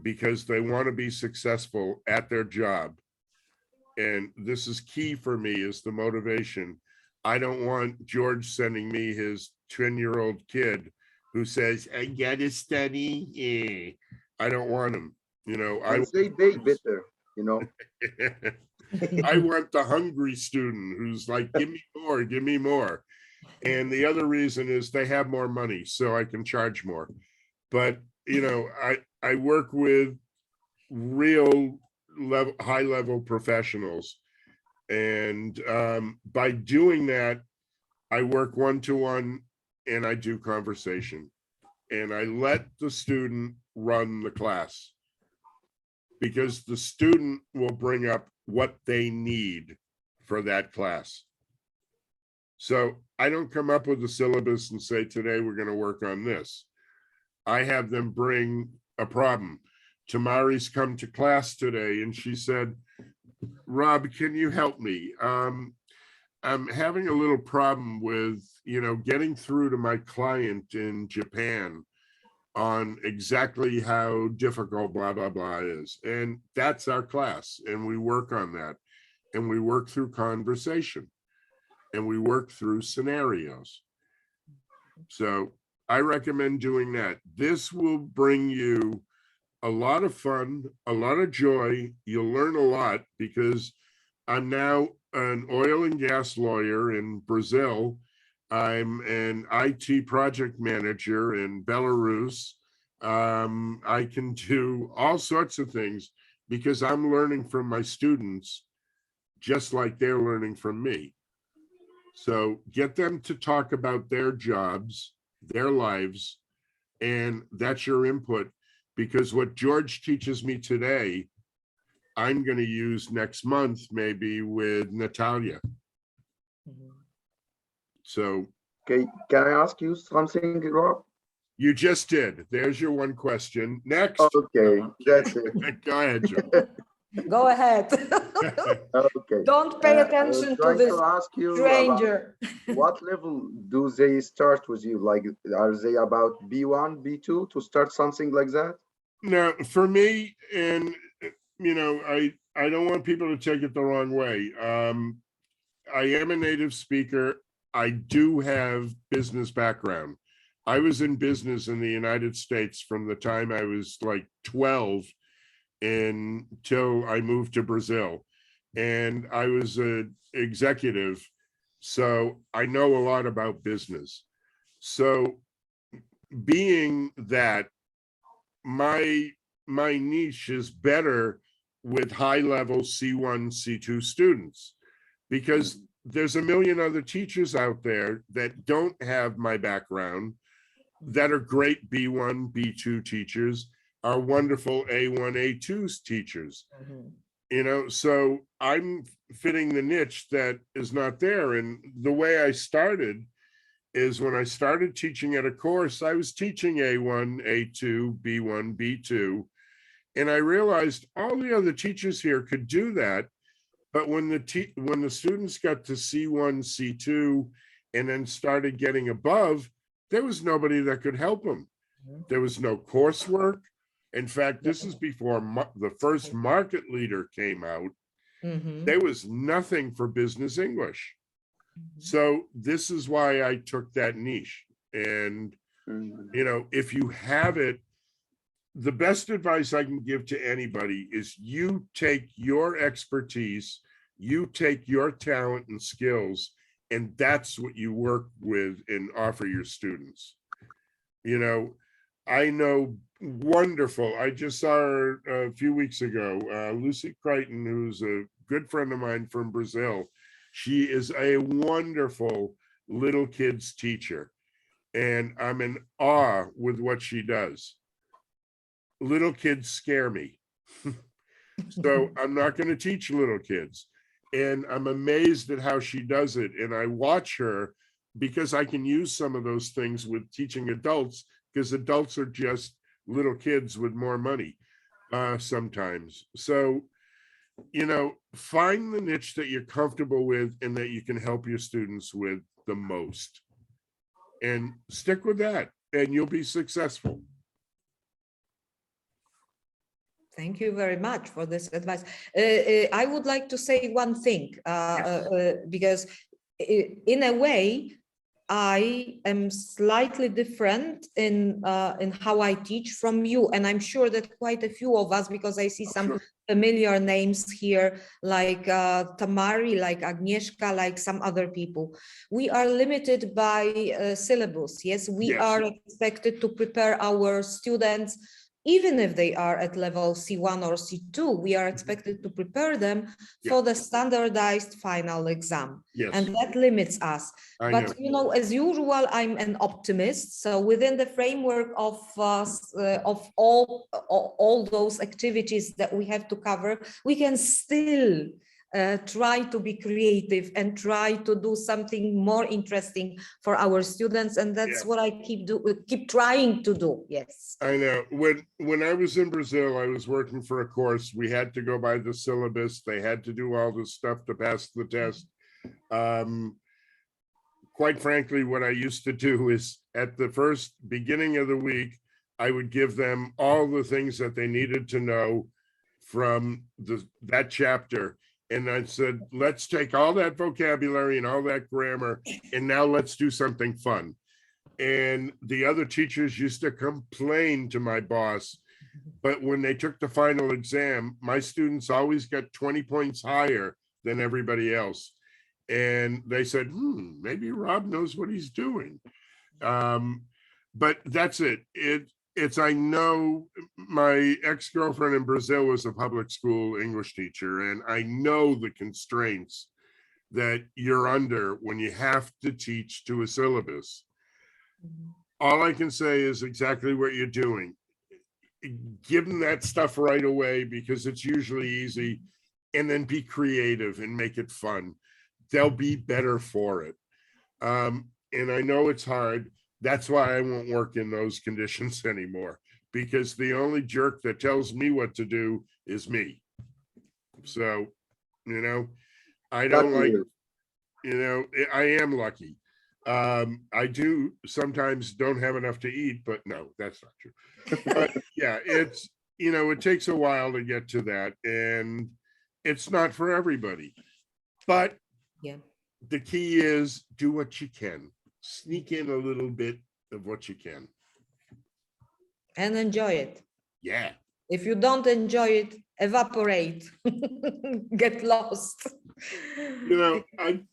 because they want to be successful at their job. And this is key for me, is the motivation. I don't want George sending me his 10-year-old kid who says, I gotta study. I don't want him. You know, I say they better, you know. I want the hungry student who's like, give me more, give me more. And the other reason is they have more money, so I can charge more. But, you know, I work with real level, high level professionals. And by doing that, I work one-to-one and I do conversation. and I let the student run the class, because the student will bring up what they need for that class. So I don't come up with a syllabus and say, today we're going to work on this. I have them bring a problem. Tamari's come to class today and she said, Rob, can you help me? I'm having a little problem with, getting through to my client in Japan on exactly how difficult blah, blah, blah is. And that's our class. And we work on that. And we work through conversation. And we work through scenarios. So I recommend doing that. This will bring you a lot of fun, a lot of joy. You'll learn a lot, because I'm now an oil and gas lawyer in Brazil. I'm an IT project manager in Belarus. I can do all sorts of things because I'm learning from my students, just like they're learning from me. So get them to talk about their jobs, their lives, and that's your input, because what George teaches me today, I'm going to use next month, maybe with Natalia. So. Okay, can I ask you something, Rob? You just did. There's your one question. Next. Okay, that's it. Go ahead, George. Go ahead. Okay. Don't pay attention to this ask you stranger. What level do they start with you? Like, are they about B1, B2 to start something like that? No, for me, and I don't want people to take it the wrong way. I am a native speaker. I do have business background. I was in business in the United States from the time I was like 12 until I moved to Brazil. And I was an executive, so I know a lot about business. So being that my niche is better with high-level C1, C2 students, because there's a million other teachers out there that don't have my background, that are great B1, B2 teachers, are wonderful A1, A2 teachers. So I'm fitting the niche that is not there. And the way I started is, when I started teaching at a course, I was teaching A1, A2, B1, B2. And I realized all the other teachers here could do that. But when the students got to C1, C2, and then started getting above, there was nobody that could help them. There was no coursework. In fact, this is before the first market leader came out. There was nothing for business English. So this is why I took that niche. And, if you have it, the best advice I can give to anybody is, you take your expertise, you take your talent and skills, and that's what you work with and offer your students. I know wonderful, I just saw her a few weeks ago, Lucy Crichton, who's a good friend of mine from Brazil. She is a wonderful little kids teacher, and I'm in awe with what she does. Little kids scare me. So I'm not going to teach little kids. And I'm amazed at how she does it. And I watch her, because I can use some of those things with teaching adults, because adults are just little kids with more money sometimes. So, find the niche that you're comfortable with and that you can help your students with the most. And stick with that, and you'll be successful. Thank you very much for this advice. I would like to say one thing, because in a way, I am slightly different in how I teach from you. And I'm sure that quite a few of us, because I see some familiar names here, like Tamari, like Agnieszka, like some other people. We are limited by syllabus. Yes, we are expected to prepare our students even if they are at level C1 or C2, we are expected to prepare them for the standardized final exam. Yes, And that limits us. I But know. you know, as usual, I'm an optimist. So within the framework of all those activities that we have to cover, we can still try to be creative and try to do something more interesting for our students, and that's what I keep trying to do. Yes, I know. When I was in Brazil, I was working for a course. We had to go by the syllabus. They had to do all this stuff to pass the test. Quite frankly, what I used to do is at the first beginning of the week, I would give them all the things that they needed to know from that chapter. And I said, let's take all that vocabulary and all that grammar, and now let's do something fun. And the other teachers used to complain to my boss, but when they took the final exam, my students always got 20 points higher than everybody else. And they said, maybe Rob knows what he's doing. But that's it. I know my ex-girlfriend in Brazil was a public school English teacher, and I know the constraints that you're under when you have to teach to a syllabus. All I can say is exactly what you're doing. Give them that stuff right away because it's usually easy, and then be creative and make it fun. They'll be better for it. And I know it's hard. That's why I won't work in those conditions anymore, because the only jerk that tells me what to do is me. So, you know, I don't like, you know, I am lucky. I do sometimes don't have enough to eat, but no, that's not true. But yeah, it's, you know, it takes a while to get to that, and it's not for everybody. But the key is do what you can. Sneak in a little bit of what you can. And enjoy it. Yeah. If you don't enjoy it, evaporate, get lost. You know,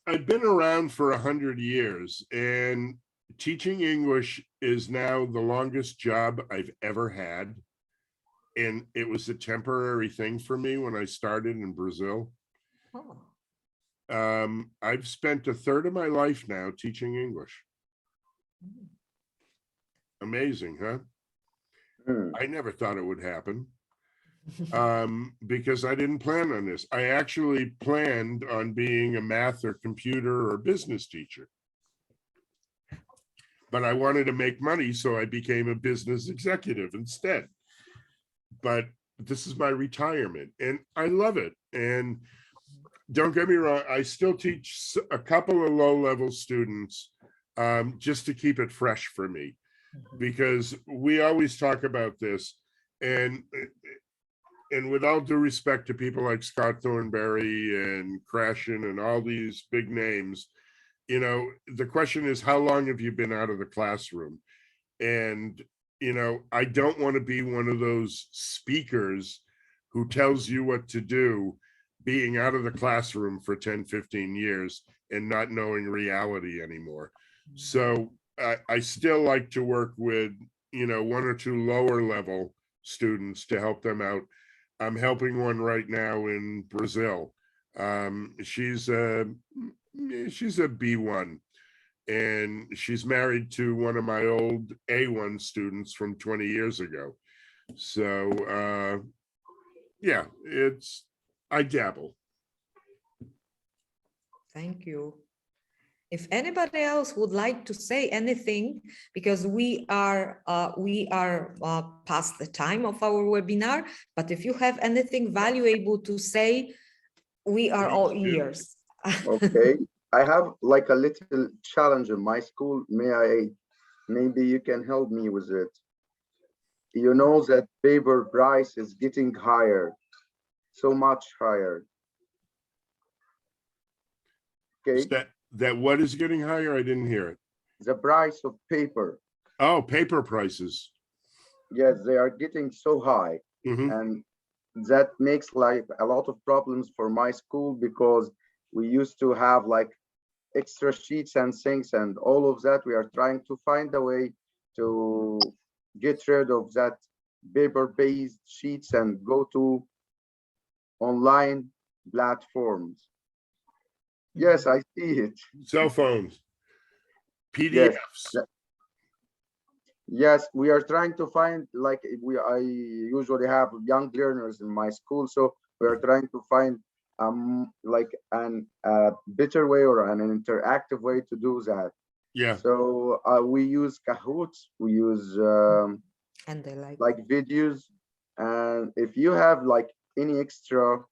I've been around for 100 years, and teaching English is now the longest job I've ever had. And it was a temporary thing for me when I started in Brazil. Oh. I've spent a third of my life now teaching English. Amazing, huh? I never thought it would happen. Because I didn't plan on this. I actually planned on being a math or computer or business teacher. But I wanted to make money, so I became a business executive instead. But this is my retirement, and I love it. And don't get me wrong, I still teach a couple of low-level students just to keep it fresh for me, because we always talk about this. And with all due respect to people like Scott Thornberry and Krashen and all these big names, you know, the question is, how long have you been out of the classroom? And, you know, I don't want to be one of those speakers who tells you what to do, being out of the classroom for 10, 15 years and not knowing reality anymore. So I still like to work with, you know, one or two lower level students to help them out. I'm helping one right now in Brazil. She's a B1, and she's married to one of my old A1 students from 20 years ago. So yeah, I dabble. Thank you. If anybody else would like to say anything, because we are past the time of our webinar, but if you have anything valuable to say, we are all ears. Okay, I have like a little challenge in my school. Maybe you can help me with it. You know that paper price is getting higher, so much higher. Okay. That what is getting higher? I didn't hear it. The price of paper. Oh, paper prices. Yes, they are getting so high. And that makes like a lot of problems for my school, because we used to have like extra sheets and things and all of that. We are trying to find a way to get rid of that paper-based sheets and go to online platforms. Yes, I see it. Cell phones, Yes. PDFs. Yes, we are trying to find, like, I usually have young learners in my school, so we are trying to find like a better way or an interactive way to do that. Yeah. So we use Kahoot, we use And they like videos, and if you have like any extra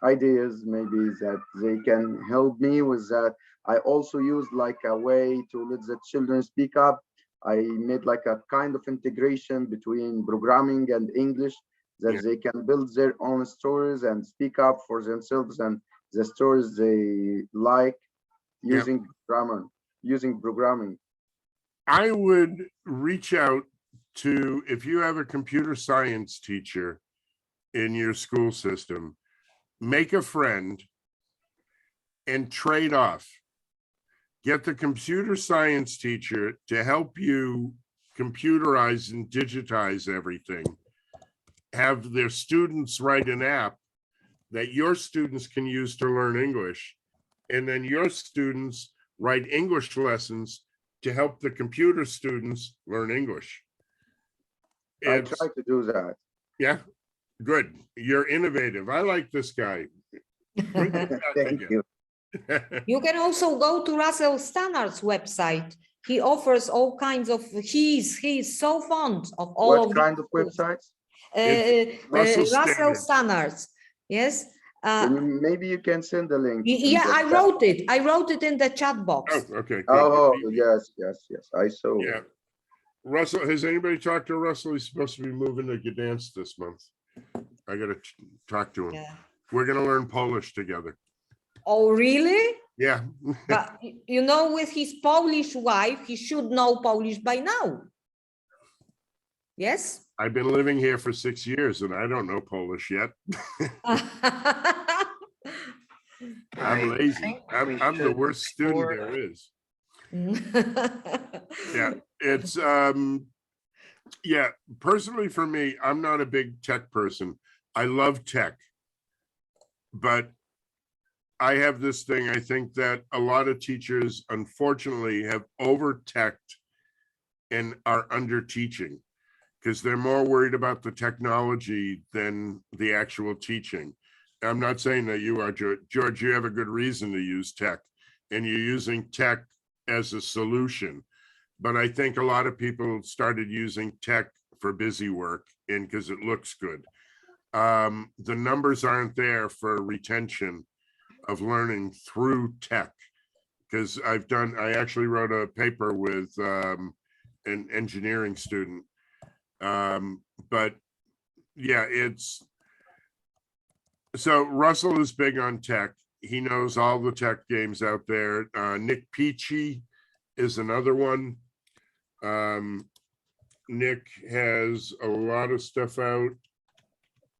ideas maybe that they can help me with that. I also use like a way to let the children speak up. I made like a kind of integration between programming and English, that Yeah. they can build their own stories and speak up for themselves and the stories they like using grammar, using programming. I would reach out to, if you have a computer science teacher in your school system, make a friend and trade off. Get the computer science teacher to help you computerize and digitize everything. Have their students write an app that your students can use to learn English. And then your students write English lessons to help the computer students learn English. I try to do that. Yeah, good. You're innovative. I like this guy. Bring him back Thank again. you. You can also go to Russell Stannard's website. He offers all kinds of, he's so fond of all What of kind of these tools. websites? Russell Russell Stannard. Stannard's, yes. Maybe you can send the link. Yeah, I wrote it. I wrote it in the chat Oh, box. okay. good. Oh, yes, I saw. Yeah. Russell, has anybody talked to Russell? He's supposed to be moving to Gdansk this month. I gotta talk to him. Yeah. We're gonna learn Polish together. Oh, really? Yeah. But you know, with his Polish wife, he should know Polish by now. Yes? I've been living here for 6 years and I don't know Polish yet. I'm lazy. I'm the worst student there is. Yeah, it's yeah, personally for me, I'm not a big tech person. I love tech, but I have this thing. I think that a lot of teachers, unfortunately, have over-teched and are under-teaching because they're more worried about the technology than the actual teaching. I'm not saying that you are, George, you have a good reason to use tech and you're using tech as a solution. But I think a lot of people started using tech for busy work and because it looks good. The numbers aren't there for retention of learning through tech. Because I actually wrote a paper with an engineering student. But yeah, so Russell is big on tech. He knows all the tech games out there. Nick Peachy is another one. Nick has a lot of stuff out.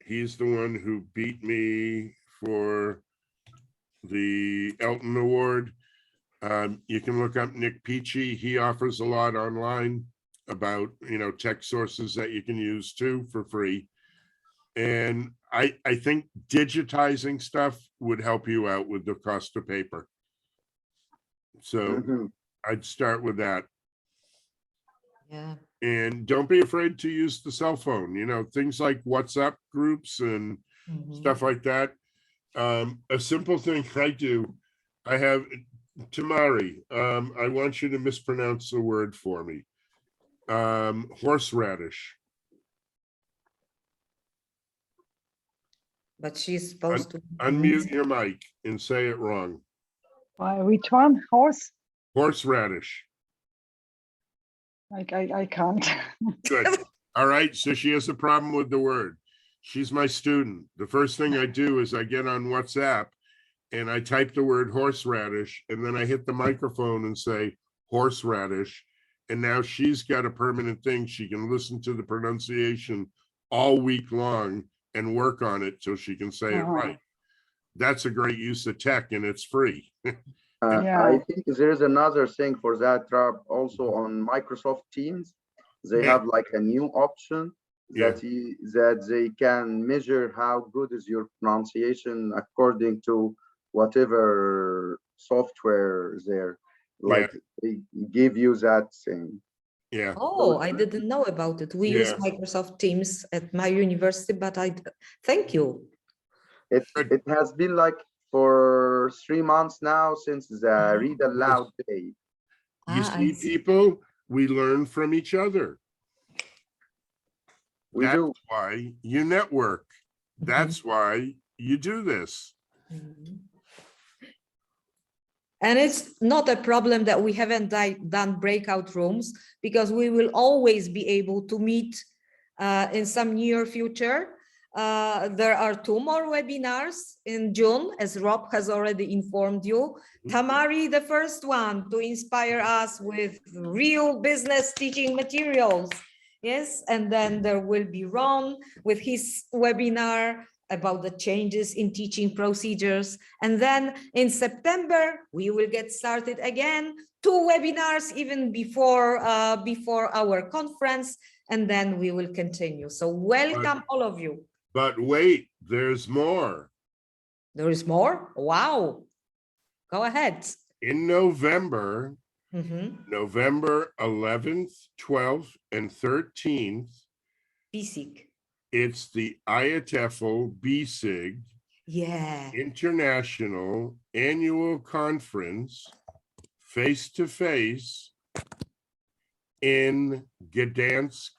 He's the one who beat me for the Elton Award. You can look up Nick Peachy. He offers a lot online about, tech sources that you can use too for free. And I think digitizing stuff would help you out with the cost of paper. So I'd start with that. Yeah. And don't be afraid to use the cell phone, things like WhatsApp groups and stuff like that. A simple thing I do, I have Tamari, I want you to mispronounce the word for me. Horseradish. But she's supposed to Unmute your mic and say it wrong. Which one? Horse? Horseradish. I can't. Good. All right. So she has a problem with the word. She's my student. The first thing I do is I get on WhatsApp and I type the word horseradish and then I hit the microphone and say horseradish. And now she's got a permanent thing. She can listen to the pronunciation all week long and work on it till she can say it right. That's a great use of tech and it's free. Yeah. I think there is another thing for that, Rob, also on Microsoft Teams. they Yeah. have like a new option Yeah. that they can measure how good is your pronunciation according to whatever software there. Like they give you that thing. Yeah. Oh, I didn't know about it. We use Yeah. Microsoft Teams at my university, but thank you. Good. It has been like for 3 months now since the read aloud day. You I see, see. people, we learn from each other. We That's do. why you network. That's why you do this. Mhm. And it's not a problem that we haven't done breakout rooms, because we will always be able to meet in some near future. There are 2 more webinars in June, as Rob has already informed you. Tamari, the first one, to inspire us with real business teaching materials. Yes, and then there will be Ron with his webinar about the changes in teaching procedures. And then in September, we will get started again, 2 webinars even before our conference, and then we will continue. So welcome all of you. But wait, there's more. There is more? Wow. Go ahead. In November, Mhm. November 11th, 12th, and 13th, BSIG. it's the IATEFL BSIG Yeah. International Annual Conference, face-to-face in Gdansk,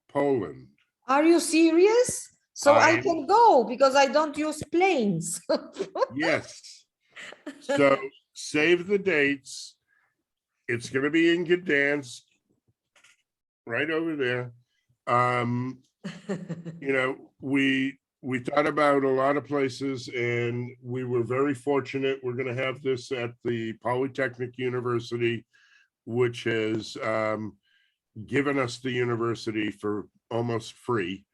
Poland. Are you serious? So I I- can go because I don't use planes. Yes. So save the dates. It's going to be in Gdansk, right over there. You know, we thought about a lot of places, and we were very fortunate. We're going to have this at the Polytechnic University, which has given us the university for almost free.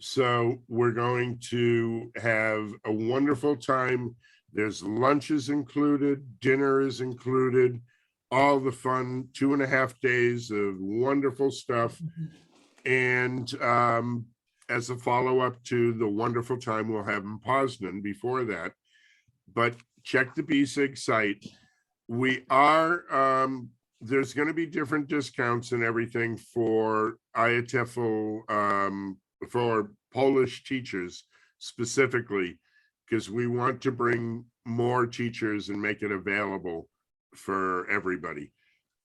So we're going to have a wonderful time. There's lunches included, dinner is included, all the fun, 2.5 days of wonderful stuff. And as a follow-up to the wonderful time we'll have in Poznan before that. But check the BSIG site. We are, there's going to be different discounts and everything for IATEFL, for Polish teachers specifically, because we want to bring more teachers and make it available for everybody.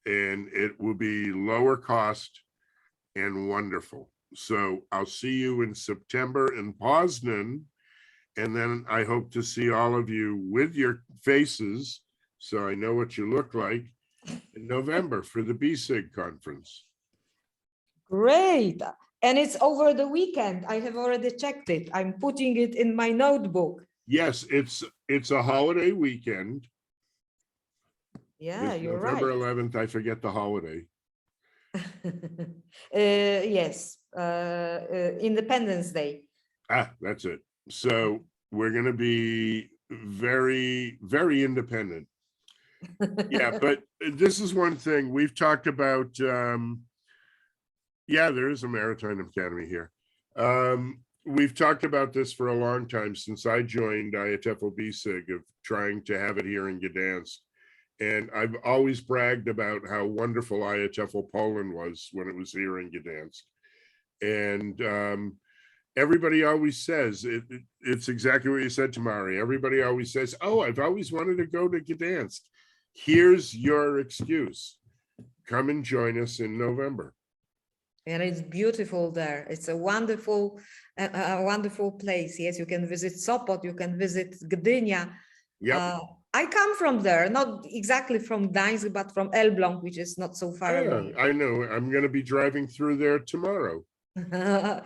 And it will be lower cost and wonderful. So I'll see you in September in Poznan, and then I hope to see all of you with your faces, so I know what you look like, in November for the BSIG conference. Great. And it's over the weekend. I have already checked it. I'm putting it in my notebook. Yes, it's a holiday weekend. Yeah, It's you're November right. 11th. I forget the holiday. Yes, Independence Day. Ah, that's it. So we're going to be very, very independent. Yeah, but this is one thing we've talked about. Yeah, there is a Maritime Academy here. We've talked about this for a long time since I joined IATEFL BSIG, of trying to have it here in Gdansk. And I've always bragged about how wonderful IATEFL Poland was when it was here in Gdansk. And everybody always says, it's exactly what you said, Tamari. Everybody always says, oh, I've always wanted to go to Gdansk. Here's your excuse. Come and join us in November. And it's beautiful there. It's a wonderful place. Yes, you can visit Sopot, you can visit Gdynia. Yep. I come from there, not exactly from Gdańsk, but from Elbląg, which is not so far away. I know. I'm going to be driving through there tomorrow.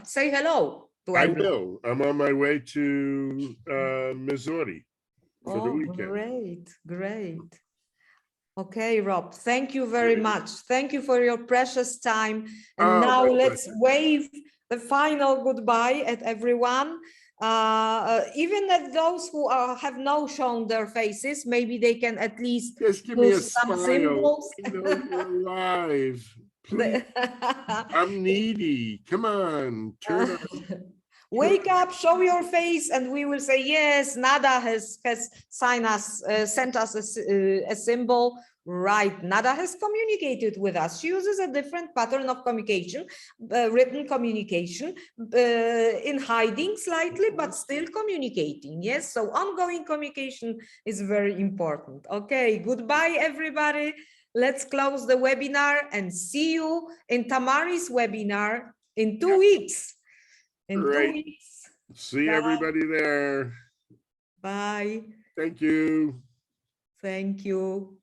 Say hello to I Elbląg. will. I'm on my way to Missouri for the weekend. Great, great. Okay, Rob, thank you very much. Thank you for your precious time. And now let's wave the final goodbye at everyone. Even at those who have not shown their faces, maybe they can at least Just give me a use some smile. symbols. You know, you're alive. Please, I'm needy. Come on, turn on. Wake up, show your face, and we will say, yes, Nada has sent us a symbol. Right, Nada has communicated with us. She uses a different pattern of communication, written communication, in hiding slightly, but still communicating. Yes, so ongoing communication is very important. Okay, goodbye, everybody. Let's close the webinar and see you in Tamari's webinar in 2 weeks. In 2 Great. weeks. See Bye. everybody there. Bye. Thank you. Thank you.